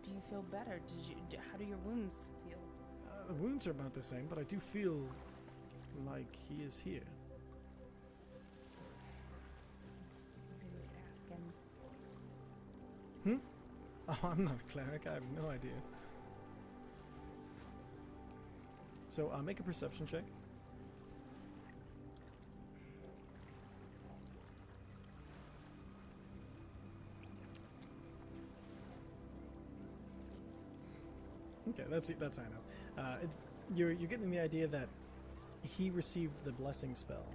B: Do you feel better? How do your wounds feel?
A: The wounds are about the same, but I do feel like he is here.
B: Maybe we could ask him.
A: Oh, I'm not a cleric. I have no idea. So make a perception check. Okay, that's high enough. You're getting the idea that he received the blessing spell,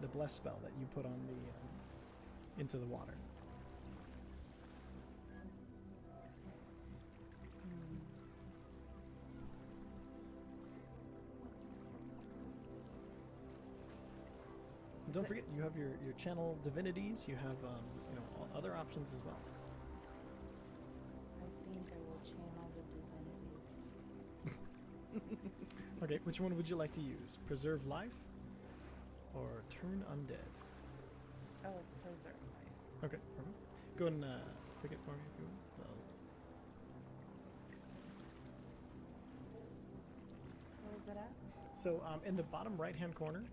A: the bless spell that you put on the into the water. Don't forget, you have your channel divinities. You have other options as well.
B: I think I will channel the divinities.
A: Okay, which one would you like to use? Preserve life or turn undead?
B: Oh, preserve life.
A: Okay, perfect. Go ahead and click it for me if you will.
B: Where is it at?
A: So in the bottom right-hand corner,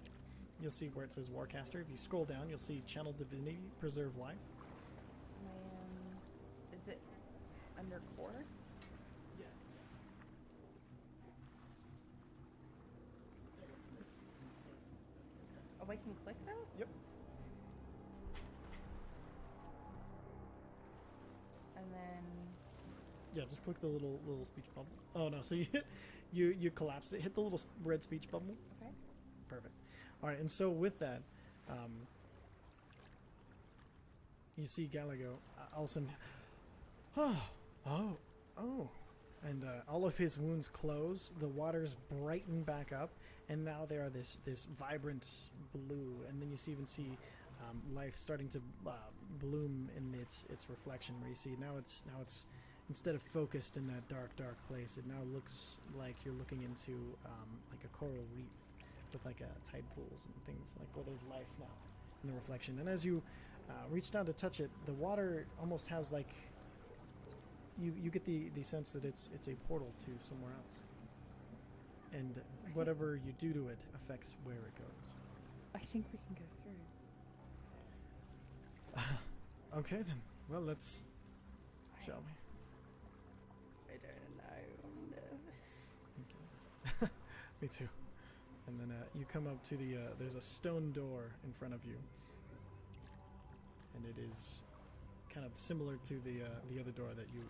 A: you'll see where it says Warcaster. If you scroll down, you'll see Channel Divinity, Preserve Life.
B: Is it under core?
A: Yes.
B: Oh, I can click those?
A: Yep.
B: And then
A: Yeah, just click the little speech bubble. Oh no, so you collapsed it. Hit the little red speech bubble.
B: okay.
A: Perfect. All right, and so with that, you see Gallagher all of a sudden, oh, and all of his wounds close. The waters brighten back up, and now they are this vibrant blue. And then you even see life starting to bloom in its reflection. Where you see now it's instead of focused in that dark place, it now looks like you're looking into like a coral reef with like tide pools and things like where there's life now in the reflection. And as you reach down to touch it, the water almost has like you get the sense that it's a portal to somewhere else, and whatever you do to it affects where it goes.
B: I think we can go through.
A: Okay then, well, let's shall we?
B: I don't know. I'm nervous.
A: Okay. Me too. And then you come up to there's a stone door in front of you, and it is kind of similar to the other door that you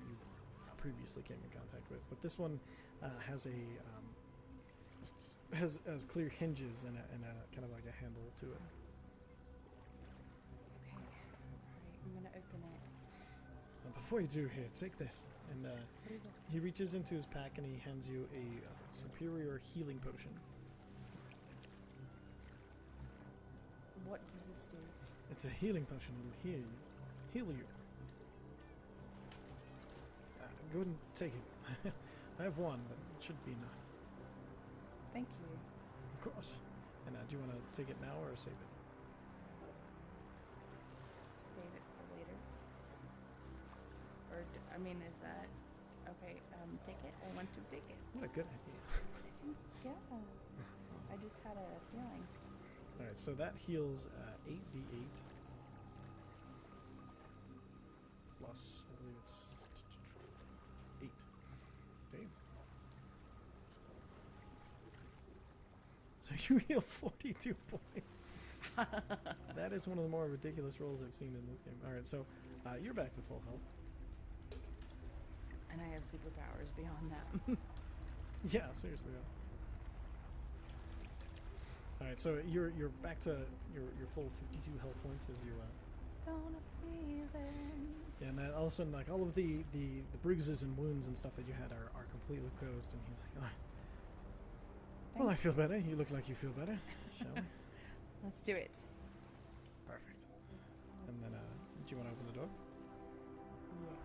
A: previously came in contact with, but this one has has clear hinges and a kind of like a handle to it.
B: Okay. Alright, I'm gonna open it.
A: Before you do, here, take this. And
B: What is it?
A: he reaches into his pack and he hands you a superior healing potion.
B: What does this do?
A: It's a healing potion. It'll heal you. Go ahead and take it. I have one, but it should be enough.
B: Thank you.
A: Of course. And do you want to take it now or save it?
B: Save it for later. Or, I mean, is that... Okay, take it. I want to take it.
A: That's a good idea.
B: I think, yeah. I just had a feeling.
A: Alright, so that heals 8d8. Plus, I believe it's 8. Okay. So you heal 42 points. That is one of the more ridiculous rolls I've seen in this game. Alright, so you're back to full health.
B: And I have superpowers beyond that.
A: Yeah, seriously though. Alright, so you're back to your full 52 health points as you
B: Don't feel it.
A: yeah, and all of a sudden, like all of the bruises and wounds and stuff that you had are completely closed, and he's like, oh, well, I feel better. You look like you feel better. Shall we?
B: Let's do it.
A: Perfect. And then, do you want to open the door?
B: Yes.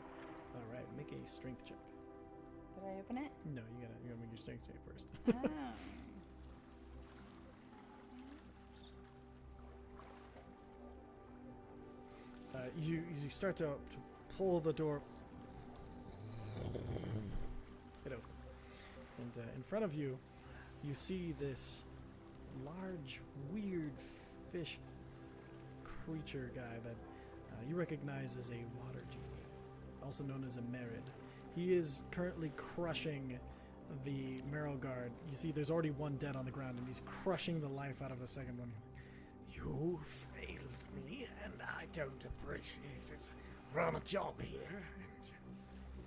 A: All right, make a strength check.
B: Did I open it?
A: No, you gotta make your strength check first.
B: Oh.
A: You start to pull the door. It opens, and in front of you, you see this large, weird fish creature guy that you recognize as a water genie, also known as a Merid. He is currently crushing the Marrow Guard. You see, there's already one dead on the ground, and he's crushing the life out of the second one. You failed me, and I don't appreciate it. We're on a job here.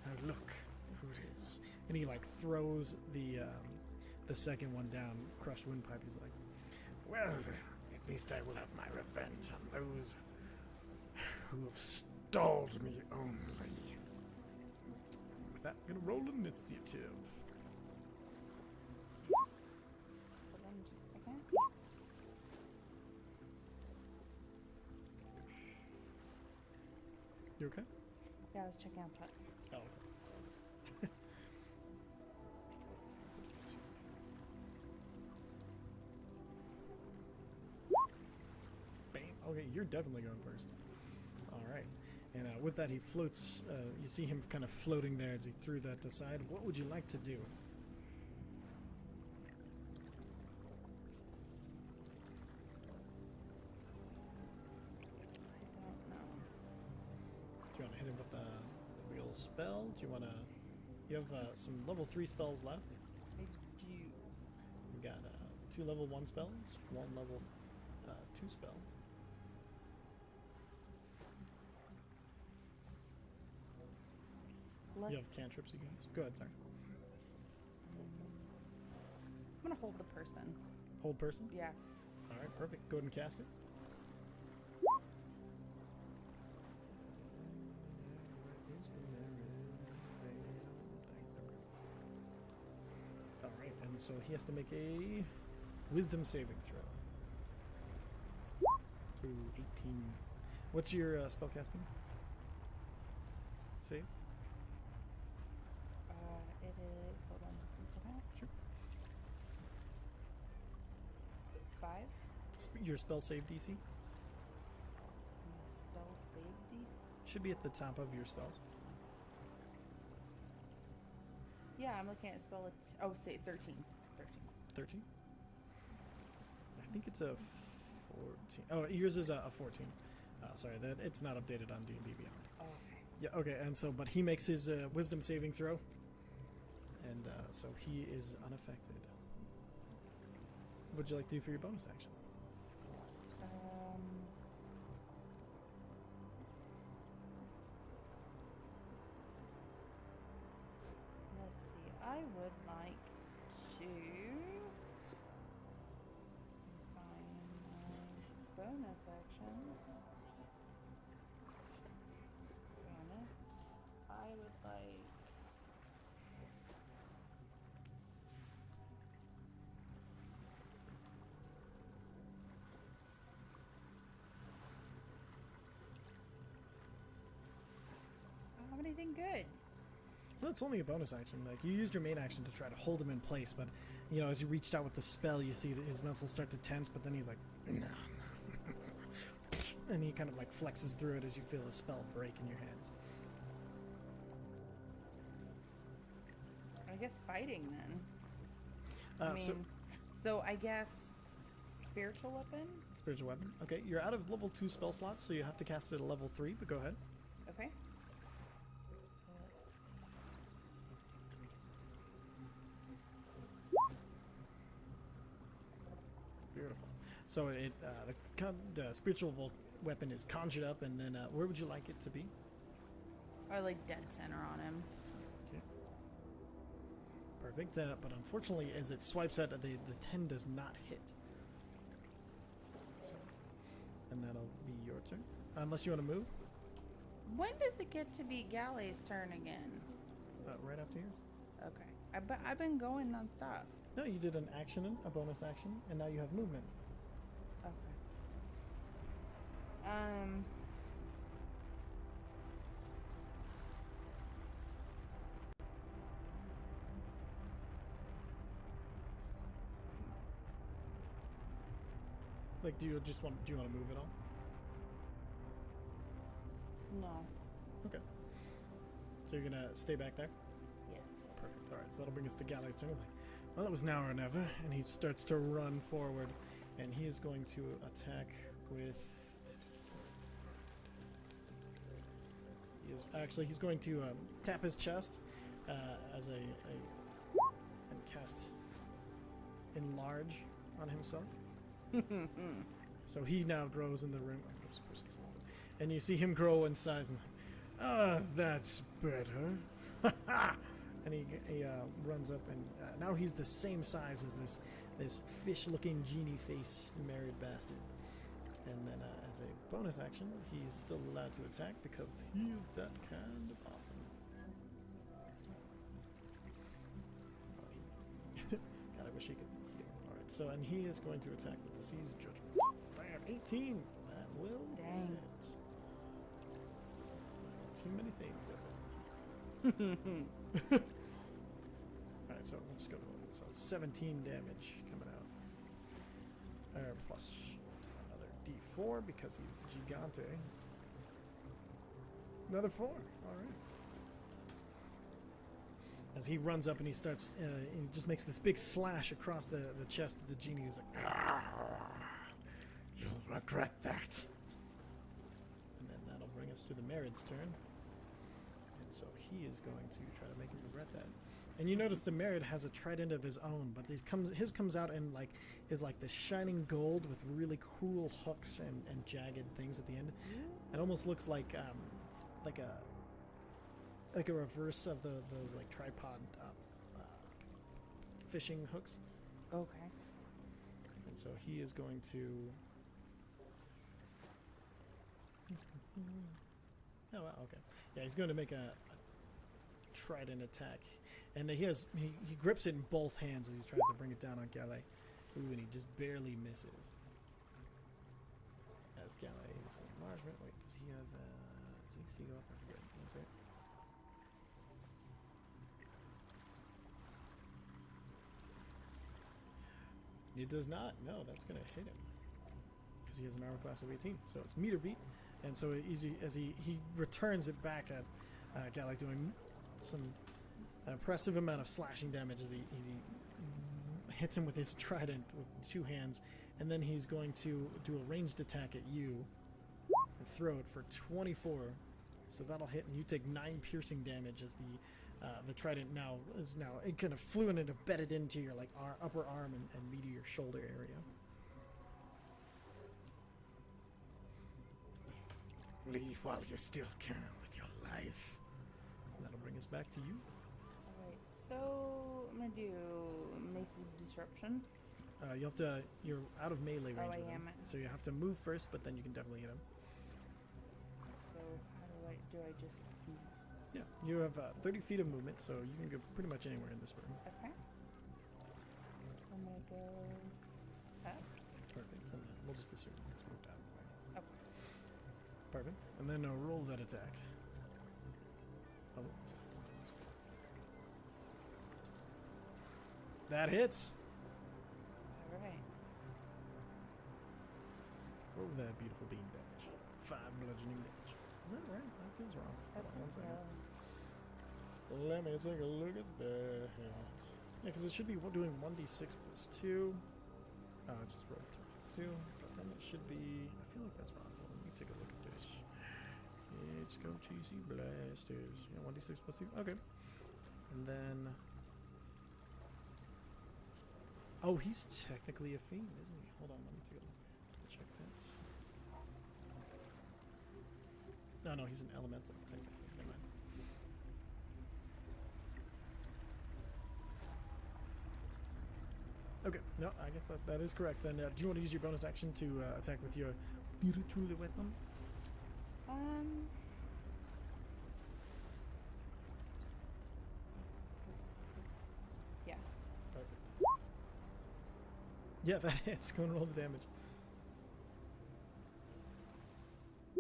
A: And look who it is. And he like throws the second one down, crushed windpipe. He's like, well, at least I will have my revenge on those who have stalled me only. With that, I'm gonna roll initiative.
B: Hold on just a second.
A: You okay?
B: Yeah, I was checking out Putt.
A: Oh. Bam. Okay, you're definitely going first. All right. And with that, he floats. You see him kind of floating there as he threw that aside. What would you like to do?
B: I don't know.
A: Do you want to hit him with the wheel spell? Do you want to... You have some level 3 spells left.
B: I do.
A: We've got 2 level 1 spells, 1 level 2 spell.
B: Let's,
A: You have cantrips you can use. Go ahead, sorry.
B: I'm gonna hold the person.
A: Hold person?
B: Yeah.
A: Alright, perfect. Go ahead and cast it. Alright, and so he has to make a wisdom saving throw. Ooh, 18. What's your spellcasting? Save?
B: It is. Hold on just a second.
A: Sure.
B: 5.
A: Your spell save DC?
B: My spell save DC.
A: Should be at the top of your spells.
B: Yeah, I'm looking at spell. Oh, say 13.
A: 13? I think it's a 14. Oh, yours is a 14. Sorry, that it's not updated on D&D Beyond.
B: Oh, okay.
A: Yeah, okay, and so, but he makes his wisdom saving throw. And so he is unaffected. What would you like to do for your bonus action?
B: Let's see. I would like to find my bonus actions. Bonus. I would like. I don't have anything good.
A: Well, it's only a bonus action. Like, you used your main action to try to hold him in place, but, you know, as you reached out with the spell, you see that his muscles start to tense, but then he's like, no. And he kind of, like, flexes through it as you feel the spell break in your hands.
B: I guess fighting then. So I guess spiritual weapon?
A: Spiritual weapon. Okay, you're out of level 2 spell slots, so you have to cast it at a level 3, but go ahead.
B: Okay.
A: Beautiful. So it the spiritual weapon is conjured up, and then where would you like it to be?
B: Or like dead center on him.
A: Okay. Perfect. But unfortunately, as it swipes at the 10 does not hit. So, and that'll be your turn, unless you want to move.
B: When does it get to be Galley's turn again?
A: Right after yours.
B: Okay. But I've been going nonstop.
A: No, you did an action, a bonus action, and now you have movement.
B: Okay.
A: Like, do you want to move at all?
B: No.
A: Okay. So you're gonna stay back there?
B: Yes.
A: Perfect. All right. So that'll bring us to Galley's turn. He's like, well, that was now or never, and he starts to run forward, and he is going to attack with. He's going to tap his chest as and cast enlarge on himself. So he now grows in the room. And you see him grow in size. And that's better. and he runs up, and now he's the same size as this fish-looking genie face married bastard. And then as a bonus action, he's still allowed to attack because he is that kind of awesome. God, I wish he could heal. Alright, so, and he is going to attack with the Sea's Judgment. Bam! 18! That will hit. Too many things of it. Alright, so we'll just go to it. So 17 damage coming out. Plus another d4 because he's Gigante. Another 4. Alright. As he runs up and he starts, he just makes this big slash across the chest of the genie. He's like, you'll regret that. And then that'll bring us to the Merid's turn. And so he is going to try to make him regret that. And you notice the Merid has a trident of his own, but his comes out and is like this shining gold with really cool hooks and jagged things at the end. It almost looks like a reverse of those like tripod fishing hooks.
B: Okay.
A: And so he is going to. Oh, wow, okay. Yeah, he's going to make a trident attack, and he grips it in both hands as he tries to bring it down on Galley. Ooh, and he just barely misses. As Galley is enlargement. Wait, does he have CC go up? I forget. One second. It does not. No, that's going to hit him because he has an armor class of 18. So it's meter beat, and so as he returns it back at Galley, doing an impressive amount of slashing damage as he hits him with his trident with 2 hands, and then he's going to do a ranged attack at you and throw it for 24. So that'll hit, and you take 9 piercing damage as the trident it kind of flew and it embedded into your like upper arm and meet your shoulder area. Leave while you still can with your life. And that'll bring us back to you.
B: Alright, so I'm gonna do Mace Disruption.
A: You're out of melee range.
B: Oh, I
A: with him,
B: am.
A: so you have to move first, but then you can definitely hit him.
B: So how do I just...
A: Yeah, you have 30 feet of movement, so you can go pretty much anywhere in this room.
B: Okay. So I'm gonna go up.
A: Perfect, and then we'll just assume it's moved out of the way.
B: Okay.
A: Perfect, and then roll that attack. Oh, sorry. That hits.
B: Alright.
A: Roll that beautiful beam damage. 5 bludgeoning damage. Is that right? That feels wrong.
B: That
A: Hold on one
B: feels
A: second.
B: wrong.
A: Let me take a look at that. Yeah, because it should be doing 1d6 plus 2. Just roll plus 2. But then it should be... I feel like that's wrong. Well, let me take a look at this. Let's go cheesy blasters. Yeah, 1d6 plus 2. Okay. And then... Oh, he's technically a fiend, isn't he? Hold on, let me take a look. Check that. No, he's an elemental. Technically. Never mind. Okay, no, I guess that is correct. And do you want to use your bonus action to attack with your spiritual weapon?
B: Yeah.
A: Perfect. Yeah, that hits. Go and roll the damage.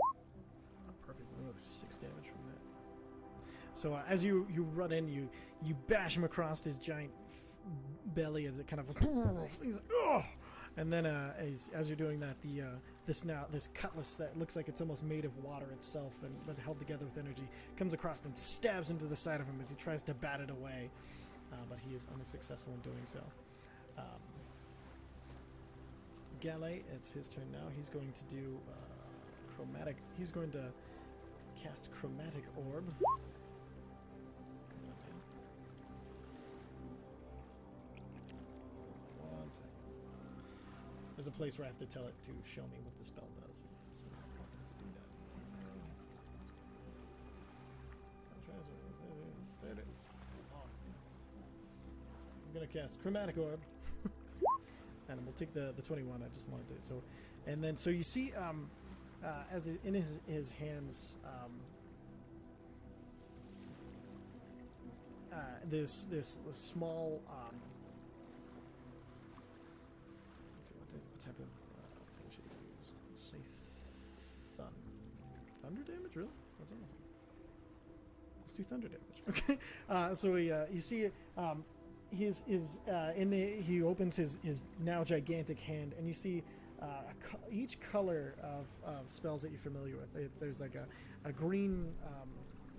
A: Oh, perfect. Another 6 damage from that. So as you run in, you bash him across his giant belly as it kind of he's like, oh! And then as you're doing that, this cutlass that looks like it's almost made of water itself but held together with energy comes across and stabs into the side of him as he tries to bat it away, but he is unsuccessful in doing so. Galley, it's his turn now. He's going to do chromatic. He's going to cast Chromatic Orb. One second. There's a place where I have to tell it to show me what the spell does. It's important to do that. So, gonna cast Chromatic Orb. And we'll take the 21. I just wanted to. So, and then so you see, as in his hands, this small. Let's see what type of thing should you use? Let's say thunder damage. Really? That's awesome. Let's do thunder damage. Okay. So you see. He opens his now gigantic hand, and you see each color of spells that you're familiar with. There's like a green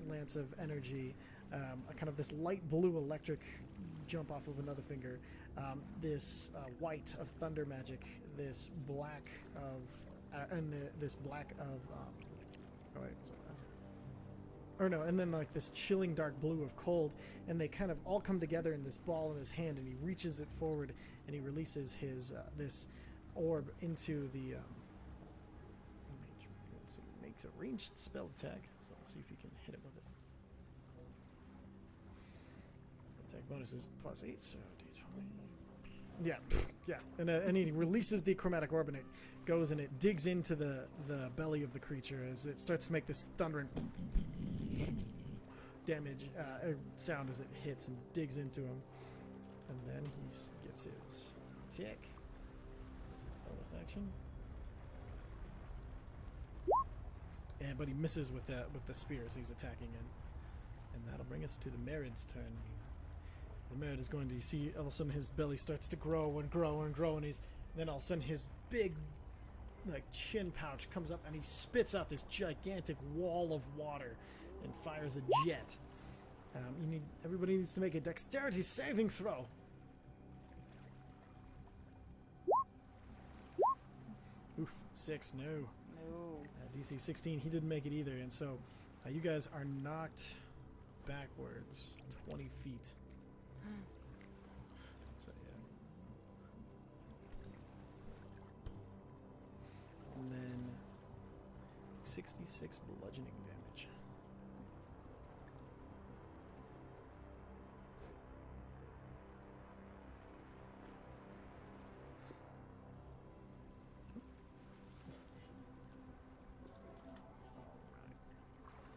A: lance of energy, a kind of this light blue electric jump off of another finger, this white of thunder magic, this black of this black of oh wait, sorry, that's it. Or no, and then like this chilling dark blue of cold, and they kind of all come together in this ball in his hand, and he reaches it forward, and he releases his this orb into the. Let's see, makes a ranged spell attack. So let's see if you can hit it with it. Attack bonus is +8, so d20. Yeah, yeah, and he releases the chromatic orb, and it goes and it digs into the belly of the creature as it starts to make this thundering damage sound as it hits and digs into him, and then he gets his attack. This is bonus action, but he misses with the spear as he's attacking it, and that'll bring us to the Merid's turn. The Merid is going to see all of a sudden his belly starts to grow and grow and grow, and then all of a sudden his big like chin pouch comes up and he spits out this gigantic wall of water and fires a jet. Everybody needs to make a dexterity saving throw. Oof, 6, no.
B: No.
A: DC 16, he didn't make it either, and so you guys are knocked backwards 20 feet. So yeah. And then 66 bludgeoning damage.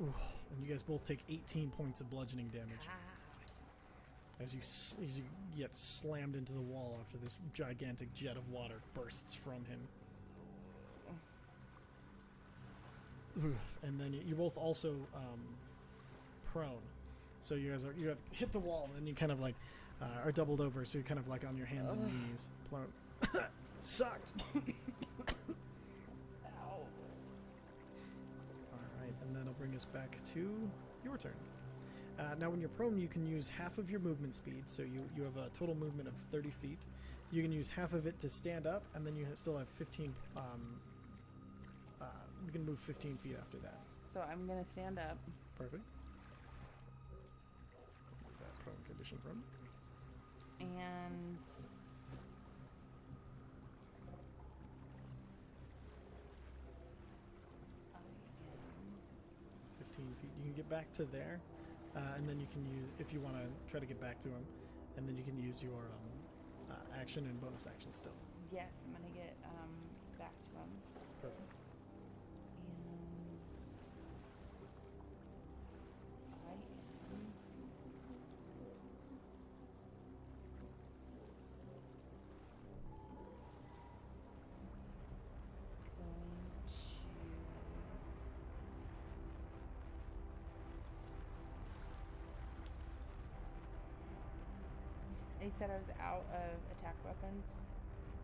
A: Alright. And you guys both take 18 points of bludgeoning damage. As you get slammed into the wall after this gigantic jet of water bursts from him. And then you both also prone. So you guys you have hit the wall and you kind of like are doubled over, so you're kind of like on your hands and knees. Sucked.
B: Ow.
A: Alright, and that'll bring us back to your turn. Now when you're prone, you can use half of your movement speed, so you have a total movement of 30 feet. You can use half of it to stand up, and then you still have 15, you can move 15 feet after that.
B: So I'm going to stand up.
A: Perfect. That prone condition from.
B: And
A: 15 feet. You can get back to there, and then you can use, if you want to try to get back to him, and then you can use your action and bonus action still.
B: yes, I'm going to get back to him.
A: Perfect.
B: They said I was out of attack weapons.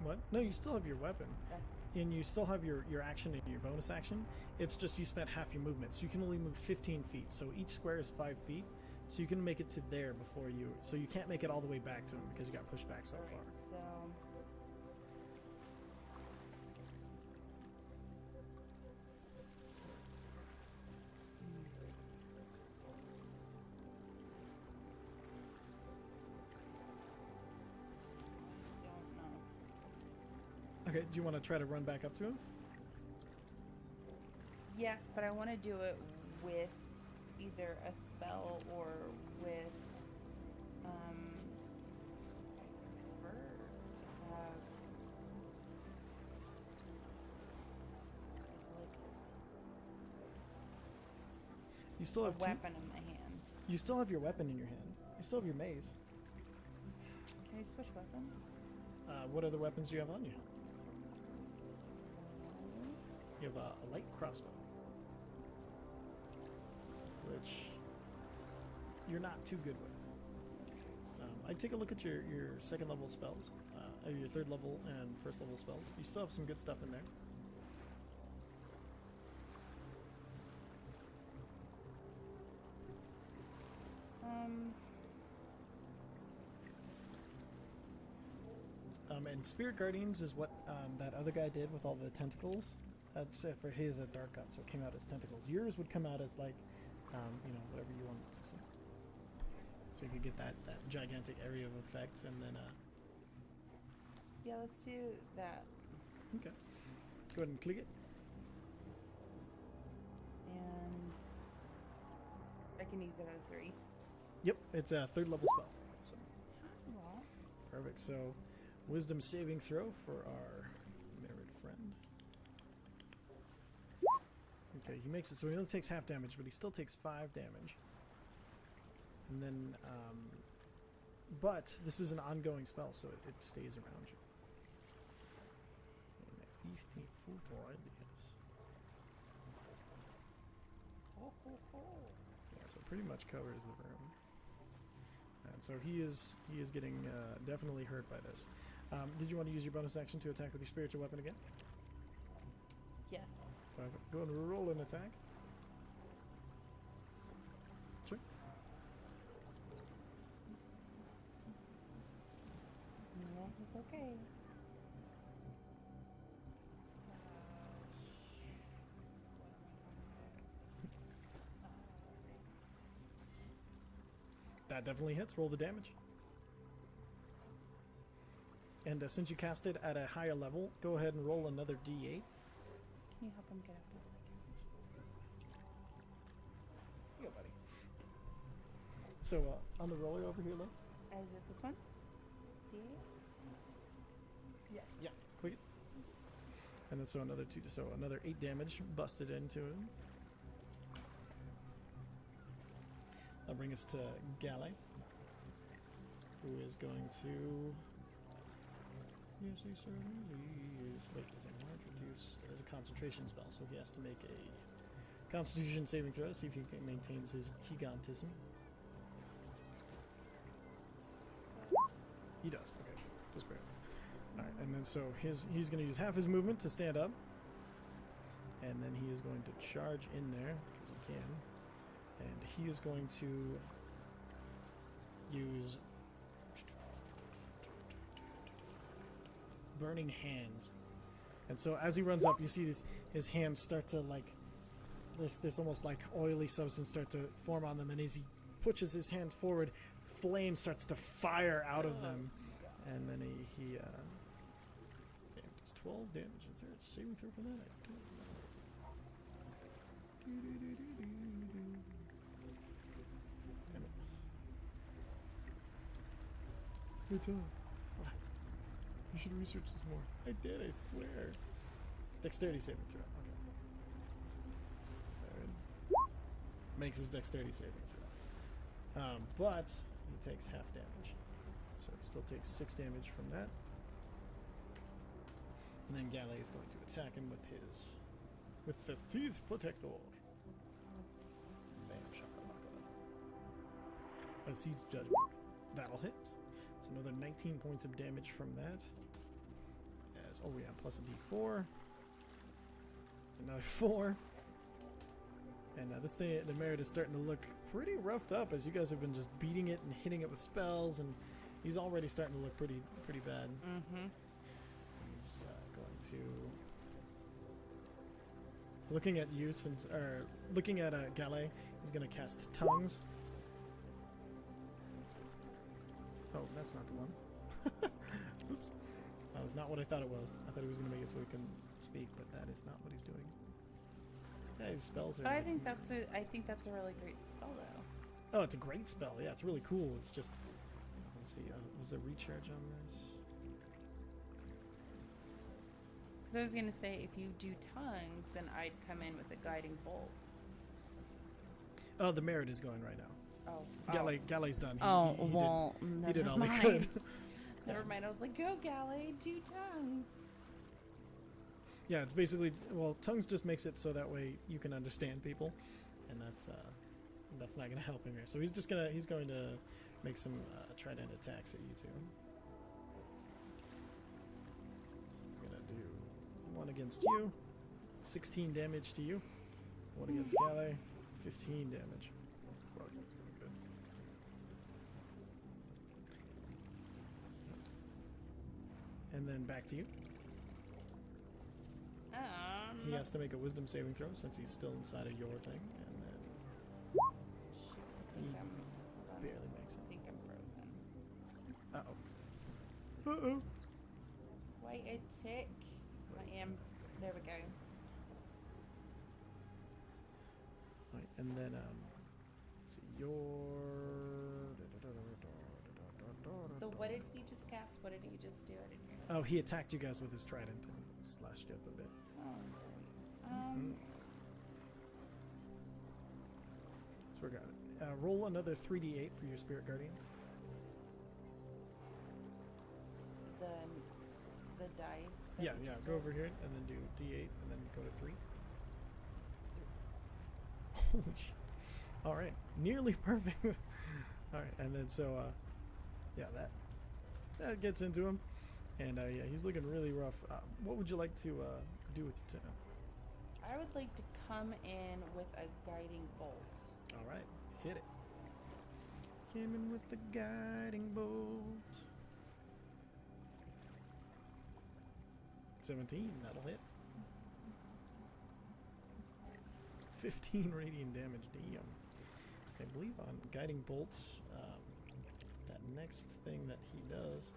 A: What? No, you still have your weapon.
B: Okay.
A: And you still have your action and your bonus action. It's just you spent half your movement, so you can only move 15 feet. So each square is 5 feet. So you can make it to there before you... So you can't make it all the way back to him because you got pushed back so far.
B: So...
A: Okay, do you want to try to run back up to him?
B: Yes, but I want to do it with either a spell or with
A: You still
B: a
A: have two.
B: weapon in my hand.
A: You still have your weapon in your hand. You still have your mace.
B: Can I switch weapons?
A: What other weapons do you have on you? You have a light crossbow, which you're not too good with. I'd take a look at your second level spells, your third level and first level spells. You still have some good stuff in there. And Spirit Guardians is what that other guy did with all the tentacles. Except for his a dark cut, so it came out as tentacles. Yours would come out as like, whatever you want it to see. So you could get that gigantic area of effect, and then
B: Yeah, let's do that.
A: okay, go ahead and click it.
B: And I can use it at a 3.
A: Yep, it's a third level spell. So
B: Well,
A: perfect. So wisdom saving throw for our married friend. Okay, he makes it so he only takes half damage, but he still takes 5 damage. And then, but this is an ongoing spell, so it stays around you. And that 15 foot wide, yeah, so it pretty much covers the room. And so he is getting definitely hurt by this. Did you want to use your bonus action to attack with your spiritual weapon again?
B: yes.
A: Perfect. Go and roll an attack. Sure.
B: No, it's okay.
A: That definitely hits. Roll the damage. And since you cast it at a higher level, go ahead and roll another d8.
B: Can you help him get up there?
A: Here you go, buddy. So on the roller over here, look.
B: Is it this one? D8?
A: Yes. Yeah. Click it. And then so another 2. So another 8 damage busted into him. That'll bring us to Galley, who is going to. Yes, he certainly is. Wait, does it large reduce? It is a concentration spell, so he has to make a Constitution saving throw. See if he maintains his gigantism. He does. Okay, just barely. All right, and then so he's going to use half his movement to stand up, and then he is going to charge in there because he can, and he is going to use Burning Hands. And so as he runs up, you see his hands start to like this almost like oily substance start to form on them, and as he pushes his hands forward, flame starts to fire out of them, and then he does 12 damage. Is there a saving throw for that? I don't know. Damn it. It's you should research this more. I did, I swear. Dexterity saving throw. Okay. Makes his dexterity saving throw. But he takes half damage. So he still takes 6 damage from that. And then Galley is going to attack him with the Thief Protector. Bam, shakalaka. Let's seize Judgment. That'll hit. So another 19 points of damage from that. Oh yeah, plus a d4. Another 4. And the Merit is starting to look pretty roughed up as you guys have been just beating it and hitting it with spells, and he's already starting to look pretty bad.
B: Mm-hmm.
A: He's going to looking at you looking at Galley. He's going to cast Tongues. Oh, that's not the one. Oops. That was not what I thought it was. I thought he was going to make it so he can speak, but that is not what he's doing. This guy's spells are.
B: But I think that's a really great spell, though.
A: Oh, it's a great spell. Yeah, it's really cool. It's just. Let's see. Was there recharge on this?
B: Because I was going to say, if you do tongues, then I'd come in with a guiding bolt.
A: Oh, the merit is going right now.
B: Oh.
A: Galle's done.
B: He
A: he did all
B: never
A: he could.
B: mind. Never mind. I was like, go, Galley, 2 tongues.
A: Yeah, it's basically, well, tongues just makes it so that way you can understand people, and that's not gonna help him here. So he's going to make some trident attacks at you two. So he's gonna do 1 against you, 16 damage to you. 1 against Galley, 15 damage. Fuck, that's not good. And then back to you. He has to make a wisdom saving throw since he's still inside of your thing, and then
B: Shoot, I think I'm
A: barely makes it.
B: I think I'm
A: Uh-oh.
B: frozen.
A: Uh-oh.
B: Wait a tick. I am. There we go.
A: Right, and then, let's see,
B: So what did he just cast? What did he just do? I didn't hear that.
A: Oh, he attacked you guys with his trident and slashed you up a bit. So we got it. Roll another 3d8 for your spirit guardians.
B: The die. that
A: Yeah,
B: we
A: yeah.
B: just
A: Go
B: rolled?
A: over here and then do d8 and then go to 3. Holy sh! All right, nearly perfect. All right, and then so yeah, that gets into him, and yeah, he's looking really rough. What would you like to do with your turn?
B: I would like to come in with a guiding bolt.
A: All right, hit it. Came in with the guiding bolt. 17, that'll hit. 15 radiant damage, damn. I believe on guiding bolt, that next thing that he does.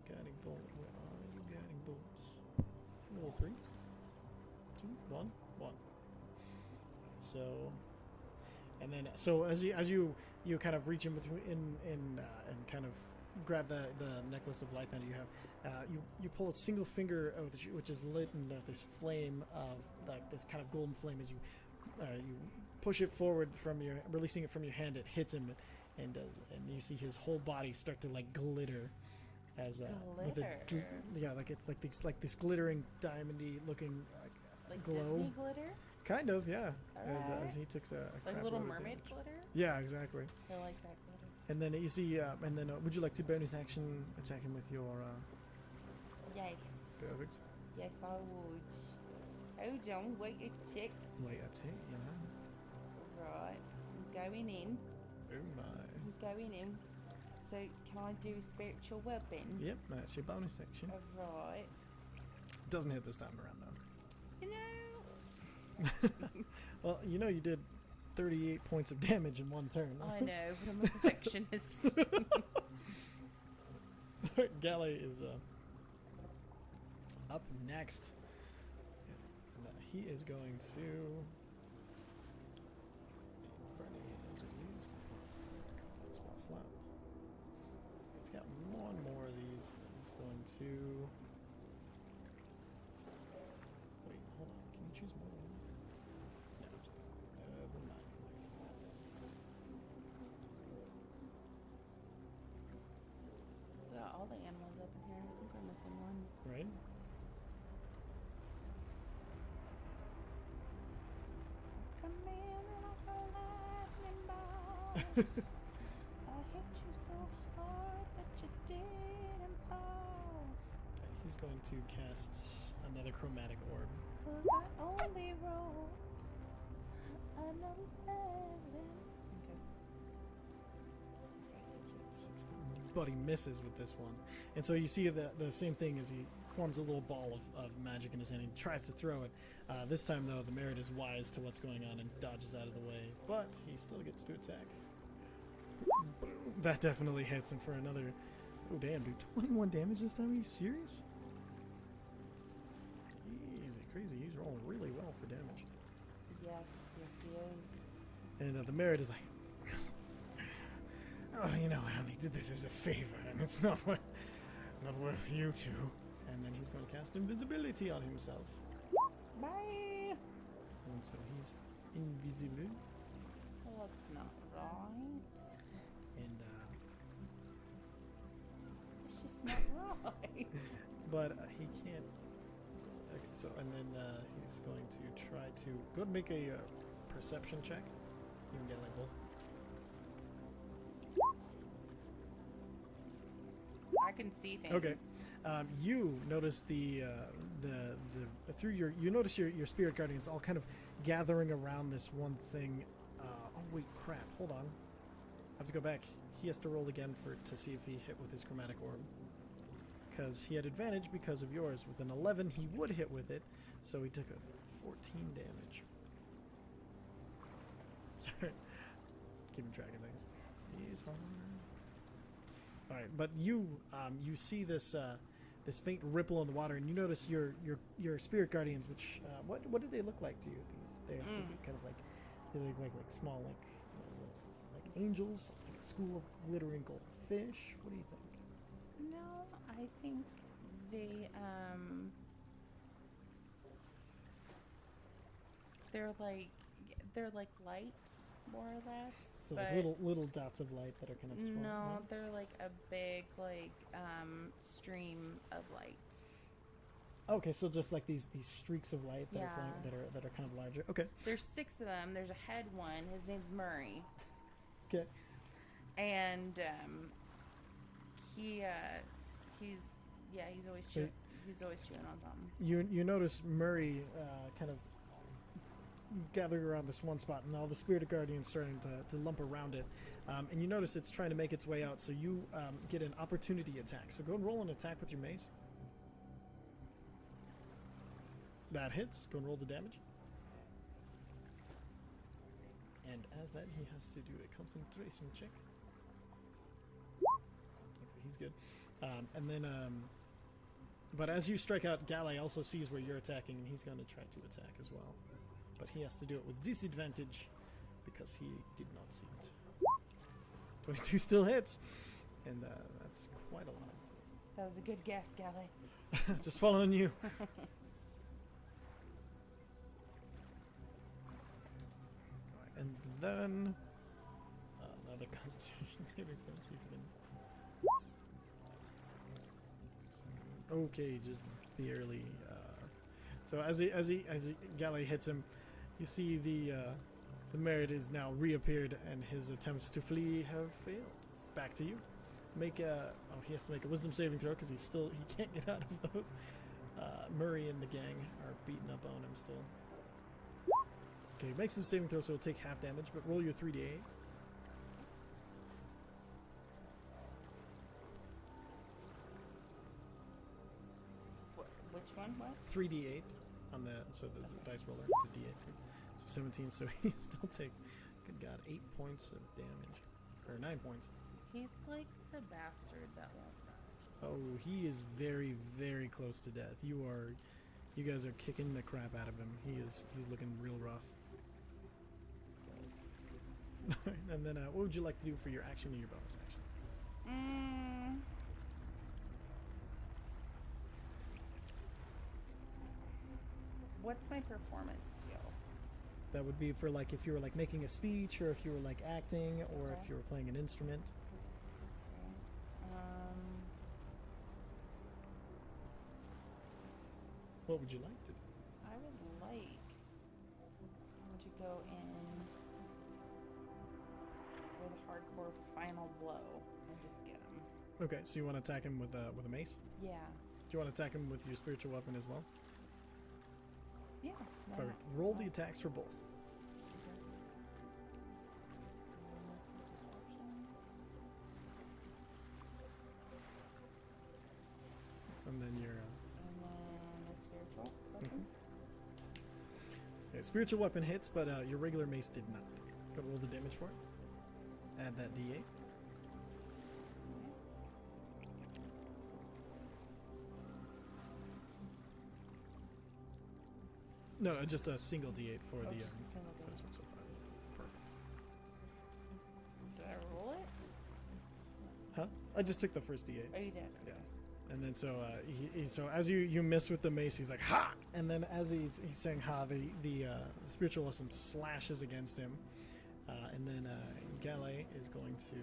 A: Guiding bolt, where are you, guiding bolts? Level 3, 2, 1, 1. So, and then so as you kind of reach in between and kind of grab the necklace of Lythander you have, you pull a single finger out which is lit in this flame of like this kind of golden flame as you push it forward releasing it from your hand. It hits him and you see his whole body start to like glitter as with a it's like this glittering diamondy looking
B: Like
A: glow.
B: Disney glitter?
A: Kind of, yeah. And
B: Alright.
A: as he takes a
B: Like
A: crap
B: Little
A: load of
B: Mermaid
A: damage.
B: glitter?
A: Yeah, exactly.
B: I like that glitter.
A: And then you see, and then would you like to bonus action attack him with your
B: Yes.
A: perfect?
B: Yes, I would. Hold on, wait a tick.
A: Wait, that's it, you know.
B: Right, I'm going in.
A: Oh my.
B: I'm going in. So, can I do spiritual weapon?
A: Yep, that's your bonus action.
B: Right.
A: Doesn't hit this time around though.
B: You know.
A: Well, you know you did 38 points of damage in one turn.
B: I know, but I'm a perfectionist.
A: Galley is up next. And, he is going to. Burning hands are used. That spell slap. He's got one more of these. He's going to. Wait, hold on. Can you choose more than one? No. Never mind.
B: We got all the animals up in here. I think we're missing one.
A: Right?
B: Come in like a lightning bolt. I hit you so hard that you didn't fall.
A: He's going to cast another chromatic orb.
B: 'Cause I only rolled an 11. Okay.
A: It's like 16. But he misses with this one. And so you see the same thing as he forms a little ball of magic in his hand. He tries to throw it. This time, though, the Merit is wise to what's going on and dodges out of the way. But he still gets to attack. Boom. That definitely hits him for another... Oh, damn, dude. 21 damage this time? Are you serious? Easy, crazy. He's rolling really well for damage.
B: Yes, he is.
A: And the Merit is like... Oh, you know, I only did this as a favor, and it's not worth you two. And then he's going to cast invisibility on himself.
B: Bye.
A: And so he's invisible.
B: Well, that's not right.
A: And
B: It's just not right.
A: but he can't. Okay, so and then he's going to try to go and make a perception check. You can get like both.
B: I can see things.
A: Okay. You notice the through you notice your spirit guardians all kind of gathering around this one thing. Oh wait, crap! Hold on. I have to go back. He has to roll again to see if he hit with his chromatic orb. Because he had advantage because of yours. With an 11, he would hit with it, so he took a 14 damage. Sorry, keeping track of things. He's hard. All right, but you see this this faint ripple in the water, and you notice your spirit guardians. Which what do they look like to you? They have to be kind of like, do they look like small like angels, like a school of glittering gold fish? What do you think?
B: No, I think they're like light, more or less.
A: So
B: but
A: like little dots of light that are kind of small.
B: no, they're like a big stream of light.
A: Okay, so just like these streaks of light that
B: Yeah.
A: are flying, that are kind of larger. Okay.
B: There's 6 of them. There's a head one. His name's Murray,
A: Okay.
B: and he's always
A: So-
B: he's always chewing on something.
A: You notice Murray kind of gathering around this one spot, and all the spirit guardians starting to lump around it. And you notice it's trying to make its way out, so you get an opportunity attack. So go and roll an attack with your mace. That hits. Go and roll the damage. And as that, he has to do a concentration check. Okay, he's good. And then, but as you strike out, Galay also sees where you're attacking, and he's going to try to attack as well. But he has to do it with disadvantage because he did not see it. 22 still hits, and that's quite a lot.
B: That was a good guess, Gally.
A: Just following you. Alright, and then another Constitution saving throw. See if you can. Okay, just barely. So as Galley hits him, you see the merit is now reappeared, and his attempts to flee have failed. Back to you. Make a. Oh, he has to make a wisdom saving throw because he can't get out of those. Murray and the gang are beating up on him still. Okay, he makes his saving throw, so he'll take half damage. But roll your 3d8.
B: Which one? What?
A: 3d8 on the dice roller, the d8 3. So 17. So he still takes. Good God, 8 points of damage, or 9 points.
B: He's like the bastard that won't run.
A: Oh, he is very, very close to death. You guys are kicking the crap out of him. He's looking real rough. And then, what would you like to do for your action and your bonus action?
B: What's my performance skill?
A: That would be for like if you were like making a speech, or if you were like acting, or
B: Okay.
A: if you were playing an instrument. What would you like to do?
B: I would like to go in with a hardcore final blow and just get him.
A: Okay, so you want to attack him with a mace?
B: Yeah.
A: Do you want to attack him with your spiritual weapon as well?
B: Yeah. why
A: Perfect.
B: not?
A: Roll the attacks for both. And then your
B: And then the spiritual weapon.
A: okay, spiritual weapon hits, but your regular mace did not. Go roll the damage for it. Add that d8. No, just a single d8 for
B: Oh,
A: the
B: just a single
A: for this
B: D8.
A: one so far. Perfect.
B: Did I roll it?
A: Huh? I just took the first d8.
B: Oh, you did.
A: Yeah. And then so so as you miss with the mace, he's like ha, and then as he's saying ha, the spiritual awesome slashes against him, and then Galley is going to.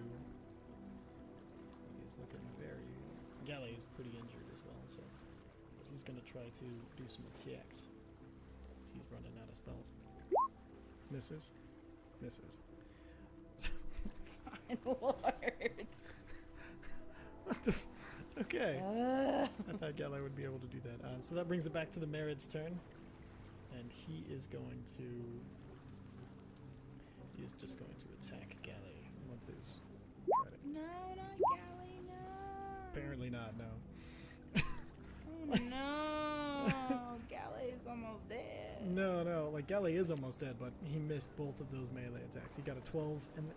A: He's looking very. Galley is pretty injured as well, so but he's going to try to do some attacks since he's running out of spells. Misses.
B: My lord.
A: What the? Okay. I thought Galley would be able to do that. So that brings it back to the Merid's turn. And he is going to... He is just going to attack Galley with his trident.
B: No, not Galley, no.
A: Apparently not, no.
B: Oh, no. Galley's almost dead.
A: No, like Galley is almost dead, but he missed both of those melee attacks. He got a 12, and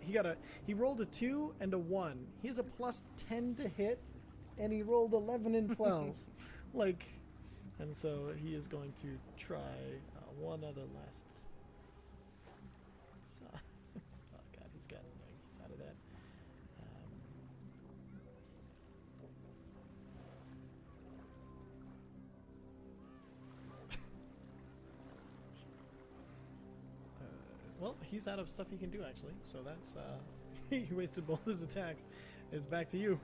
A: he rolled a 2 and a 1. He has a plus 10 to hit, and he rolled 11 and 12. Like, and so he is going to try one other last. Oh god, he's got he's out of that. Well, he's out of stuff he can do actually, so that's he wasted both his attacks. It's back to you.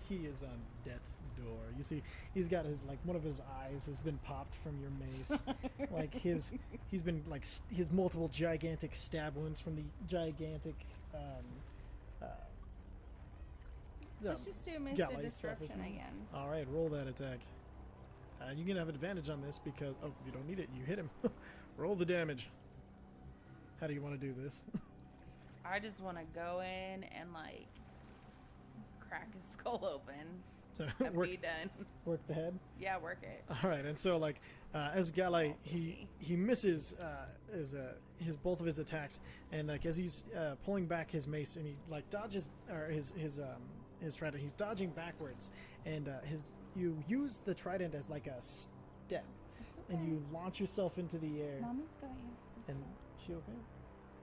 A: He is on death's door. You see, he's got his one of his eyes has been popped from your mace. Like he's been his multiple gigantic stab wounds from the gigantic.
B: Let's just do Mr.
A: Galley
B: Disruption
A: stuff,
B: again.
A: All right, roll that attack. You're gonna have advantage on this because you don't need it. You hit him. Roll the damage. How do you want to do this?
B: I just want to go in and crack his skull open
A: So
B: and be done.
A: work the head.
B: Yeah, work it.
A: All right, and so as Galley, he misses his both of his attacks, and as he's pulling back his mace, and he dodges or his trident, he's dodging backwards, and you use the trident as a step, and you launch yourself into the air.
B: Mommy's got you.
A: And she okay?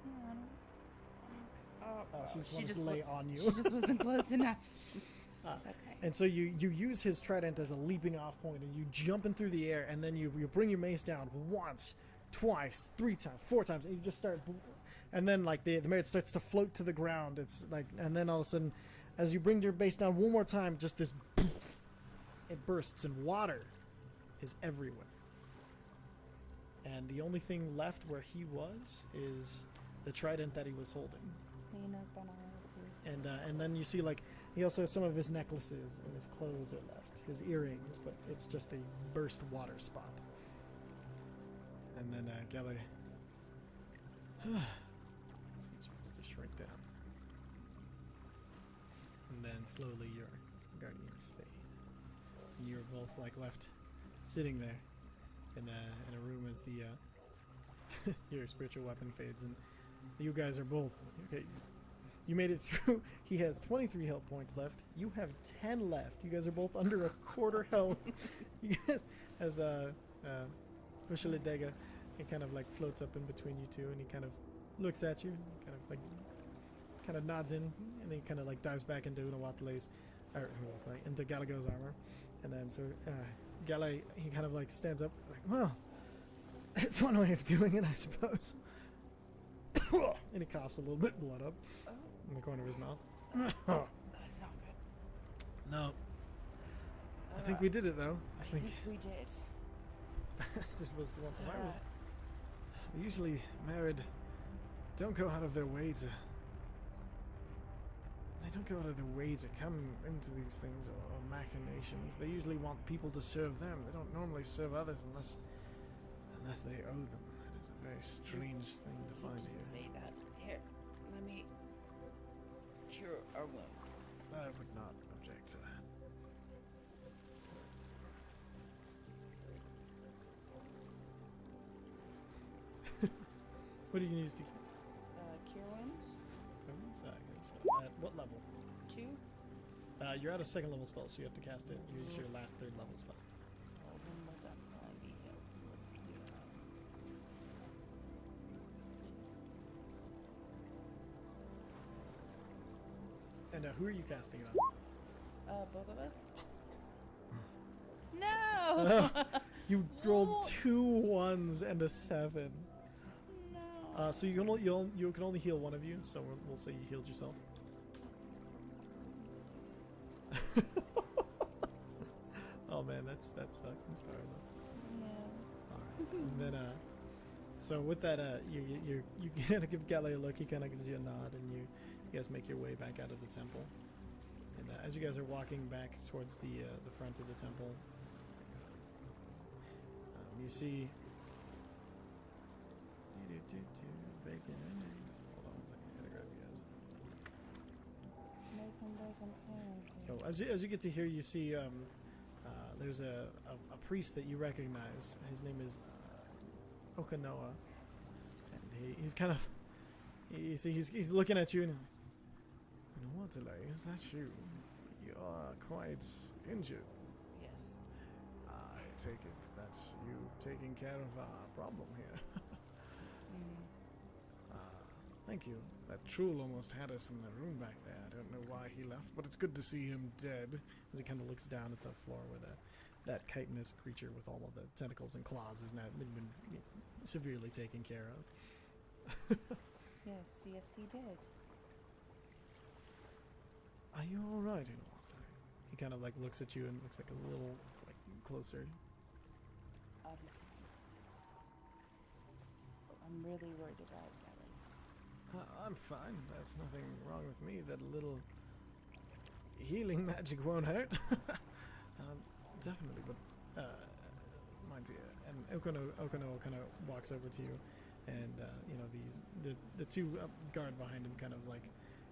B: No, I don't. Oh,
A: she just wanted to lay on you.
B: She just wasn't close enough. Okay.
A: And so you use his trident as a leaping off point, and you jump in through the air, and then you bring your mace down once, twice, 3 times, 4 times, and you just start, and then the Merit starts to float to the ground. It's and then all of a sudden, as you bring your base down one more time, just this, it bursts, and water is everywhere. And the only thing left where he was is the trident that he was holding.
B: Clean up on our too.
A: And then you see he also has some of his necklaces and his clothes are left, his earrings, but it's just a burst water spot. And then Galley just shrink down. And then slowly your guardians fade. You're both left sitting there in a room as the your spiritual weapon fades, and you guys are both okay. You made it through. He has 23 health points left. You have 10 left. You guys are both under a quarter health. You guys, as Ushaladega, he kind of floats up in between you two, and he kind of looks at you, and kind of nods in, and then he kind of dives back into Unawatalei's, into Galago's armor, and then so Galley, he kind of stands up, well, it's one way of doing it, I suppose. And he coughs a little bit, blood up in the corner of his mouth.
B: That's not good.
A: No. I think we did it, though.
B: I think we did.
A: Bastard was the one. Usually, married don't go out of their way to. They don't go out of their way to come into these things or machinations. They usually want people to serve them. They don't normally serve others unless they owe them. That is a very strange thing to find
B: You
A: here.
B: didn't say that. Here, let me cure our wound.
A: I would not object to that. What are you going to use to
B: Cure wounds?
A: at what level?
B: 2.
A: You're out of second level spells, so you have to cast it. Use your last third level spell.
B: Oh, then we'll definitely be healed, so let's do that.
A: who are you casting it on?
B: Both of us? No!
A: You rolled 2 1s and a 7.
B: No.
A: So you can only heal one of you. So we'll say you healed yourself. Oh man, that sucks. I'm sorry.
B: Yeah.
A: All right. And then so with that, you kind of give Galley a look. He kind of gives you a nod, and you guys make your way back out of the temple. And as you guys are walking back towards the front of the temple, you see. Bacon and eggs. Hold on a second, I gotta grab you guys. So as you get to here, you see there's a priest that you recognize. His name is Okanoa, and he's kind of he's looking at you and Unawatalei, is that you? You are quite injured.
B: Yes.
A: I take it that you've taken care of our problem here. Thank you. That Troll almost had us in the room back there. I don't know why he left, but it's good to see him dead. As he kind of looks down at the floor where that chitinous creature with all of the tentacles and claws has now been severely taken care of.
B: Yes, he did.
A: Are you all right, Unawatalei? He kind of like looks at you and looks like a little like closer.
B: I'll be fine. I'm really worried about Galley.
A: I'm fine. There's nothing wrong with me. That little healing magic won't hurt. Definitely, but my dear. And Okano kind of walks over to you, and the two guard behind him kind of like,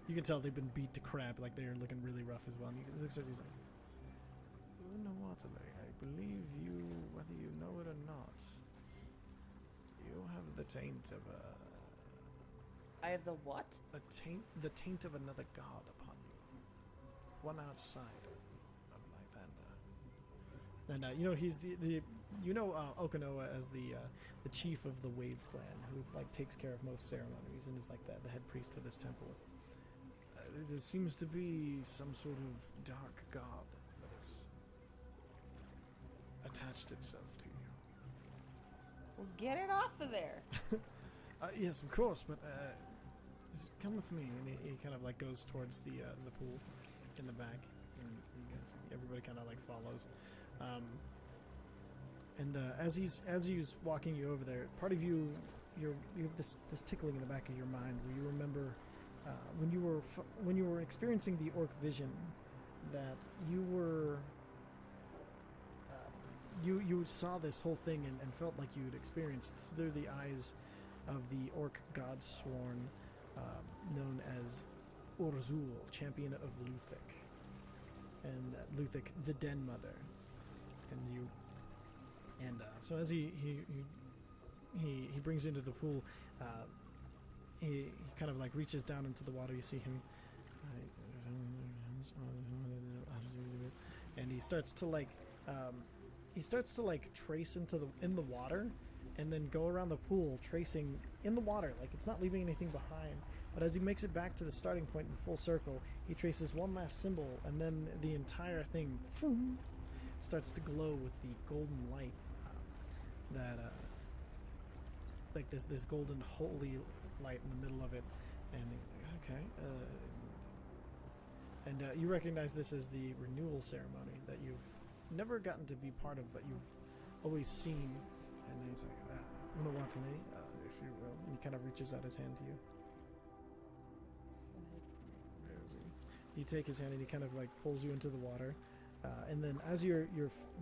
A: you can tell they've been beat to crap. Like they're looking really rough as well. And he looks at you, he's like, Unawatalei, I believe you, whether you know it or not, you have the taint of a.
B: I have the what?
A: The taint of another god upon you. One outside of Lythander. And he's the Okanoa as the chief of the Wave Clan, who like takes care of most ceremonies and is like the head priest for this temple. There seems to be some sort of dark god that has attached itself to you.
B: Well, get it off of there.
A: Yes, of course, but come with me. And he kind of like goes towards the pool in the back, and you guys, everybody kind of like follows. And as he's walking you over there, part of you have this tickling in the back of your mind where you remember when you were experiencing the orc vision, that you were you saw this whole thing and felt like you had experienced through the eyes of the orc godsworn known as Orzul, champion of Luthik, and Luthik, the Den Mother, and so as he brings you into the pool, he kind of like reaches down into the water. You see him, and he starts to like trace in the water, and then go around the pool tracing in the water, like it's not leaving anything behind. But as he makes it back to the starting point in full circle, he traces one last symbol, and then the entire thing starts to glow with the golden light that like this golden holy light in the middle of it. And he's like, okay. And you recognize this as the renewal ceremony that you've never gotten to be part of, but you've always seen. And he's like, Unawatalei, if you will. And he kind of reaches out his hand to you. You take his hand and he kind of like pulls you into the water. And then as you're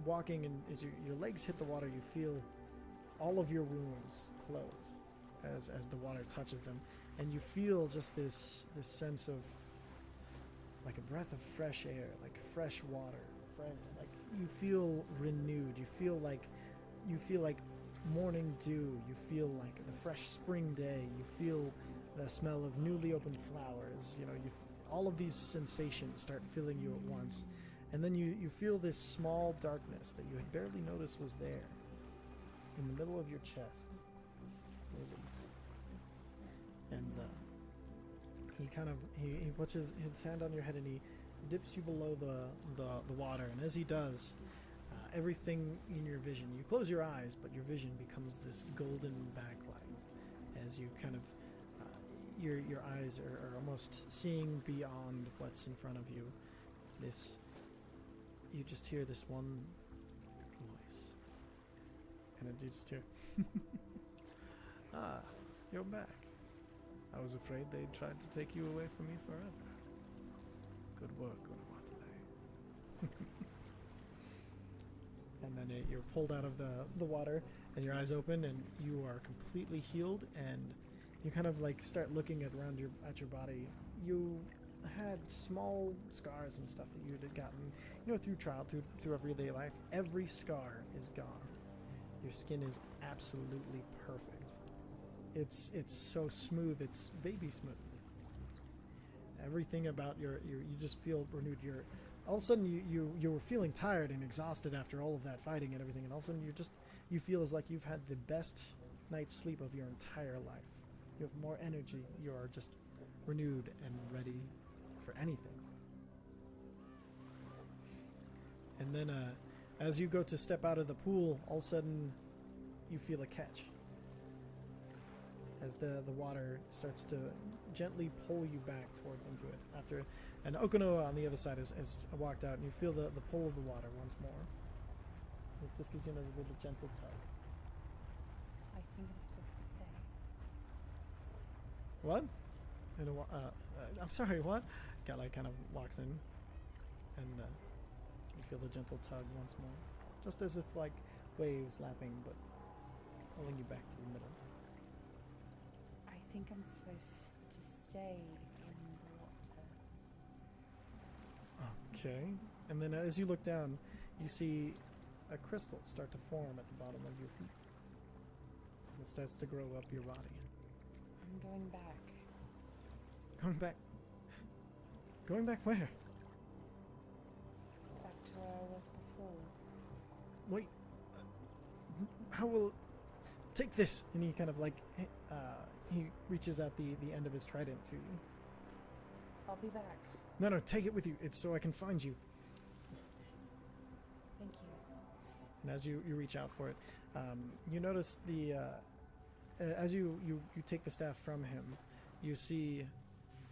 A: walking and as your legs hit the water, you feel all of your wounds close as the water touches them. And you feel just this sense of like a breath of fresh air, like fresh water. Like you feel renewed. You feel like morning dew. You feel like the fresh spring day. You feel the smell of newly opened flowers. All of these sensations start filling you at once. And then you feel this small darkness that you had barely noticed was there in the middle of your chest. Release. And he puts his hand on your head and he dips you below the water. And as he does, everything in your vision, you close your eyes, but your vision becomes this golden backlight as you kind of your eyes are almost seeing beyond what's in front of you. You just hear this one voice, and you just hear, "Ah, you're back. I was afraid they tried to take you away from me forever. Good work, Unawatalei." And then you're pulled out of the water, and your eyes open, and you are completely healed, and you kind of like start looking at your body. You had small scars and stuff that you had gotten, through childhood, through everyday life. Every scar is gone. Your skin is absolutely perfect. It's so smooth. It's baby smooth. Everything about you just feel renewed. All of a sudden you were feeling tired and exhausted after all of that fighting and everything, and all of a sudden you feel as like you've had the best night's sleep of your entire life. You have more energy. You are just renewed and ready for anything. And then as you go to step out of the pool, all of a sudden you feel a catch as the water starts to gently pull you back into it. And Okunoa on the other side has walked out, and you feel the pull of the water once more. It just gives you another little gentle tug.
B: I think I'm supposed to stay.
A: What? I'm sorry, what? Gala kind of walks in, and you feel the gentle tug once more. Just as if like waves lapping, but pulling you back to the middle.
B: I think I'm supposed to stay in the water.
A: Okay. And then as you look down, you see a crystal start to form at the bottom of your feet. It starts to grow up your body.
B: I'm going back.
A: Going back? Going back where?
B: Back to where I was before.
A: Wait. How will... Take this! And he kind of like... he reaches out the end of his trident to you.
B: I'll be back.
A: No, take it with you. It's so I can find you.
B: Thank you.
A: And as you reach out for it, you notice as you take the staff from him, you see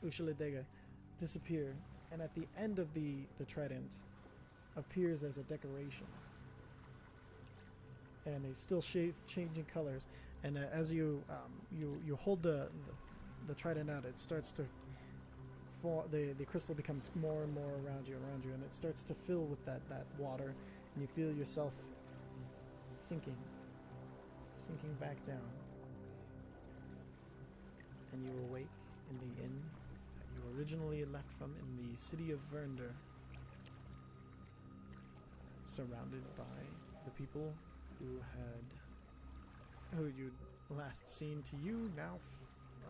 A: Ushaledega disappear, and at the end of the trident appears as a decoration. And it's still changing colors. And as you hold the trident out, it starts to fall. The crystal becomes more and more around you, and it starts to fill with that water, and you feel yourself sinking back down. And you awake in the inn that you originally left from in the city of Vernder, surrounded by the people who you'd last seen to you now,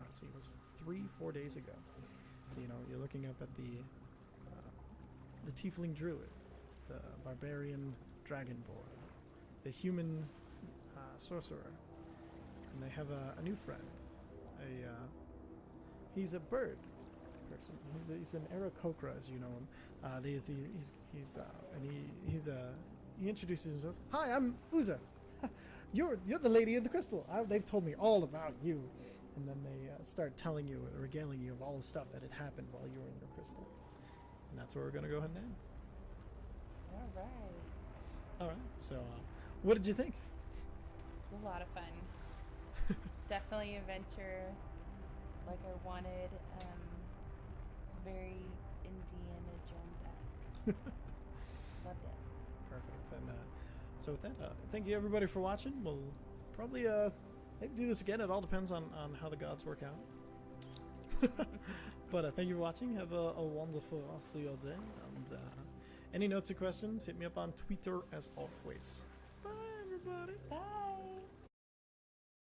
A: let's see, it was 3-4 days ago. You're looking up at the tiefling druid, the barbarian dragonborn, the human sorcerer, and they have a new friend. He's a bird person. He's an Aarakocra, as you know him. He introduces himself. Hi, I'm Uza. You're the lady in the crystal. They've told me all about you. And then they start telling you, regaling you of all the stuff that had happened while you were in your crystal. And that's where we're going to go ahead and end. All right. So, what did you think?
B: A lot of fun. Definitely an adventure like I wanted. Very Indiana Jones-esque. Loved it.
A: Perfect. And so with that, thank you everybody for watching. We'll probably maybe do this again. It all depends on how the gods work out. But thank you for watching. Have a wonderful rest of your day. And any notes or questions, hit me up on Twitter as always. Bye, everybody.
B: Bye.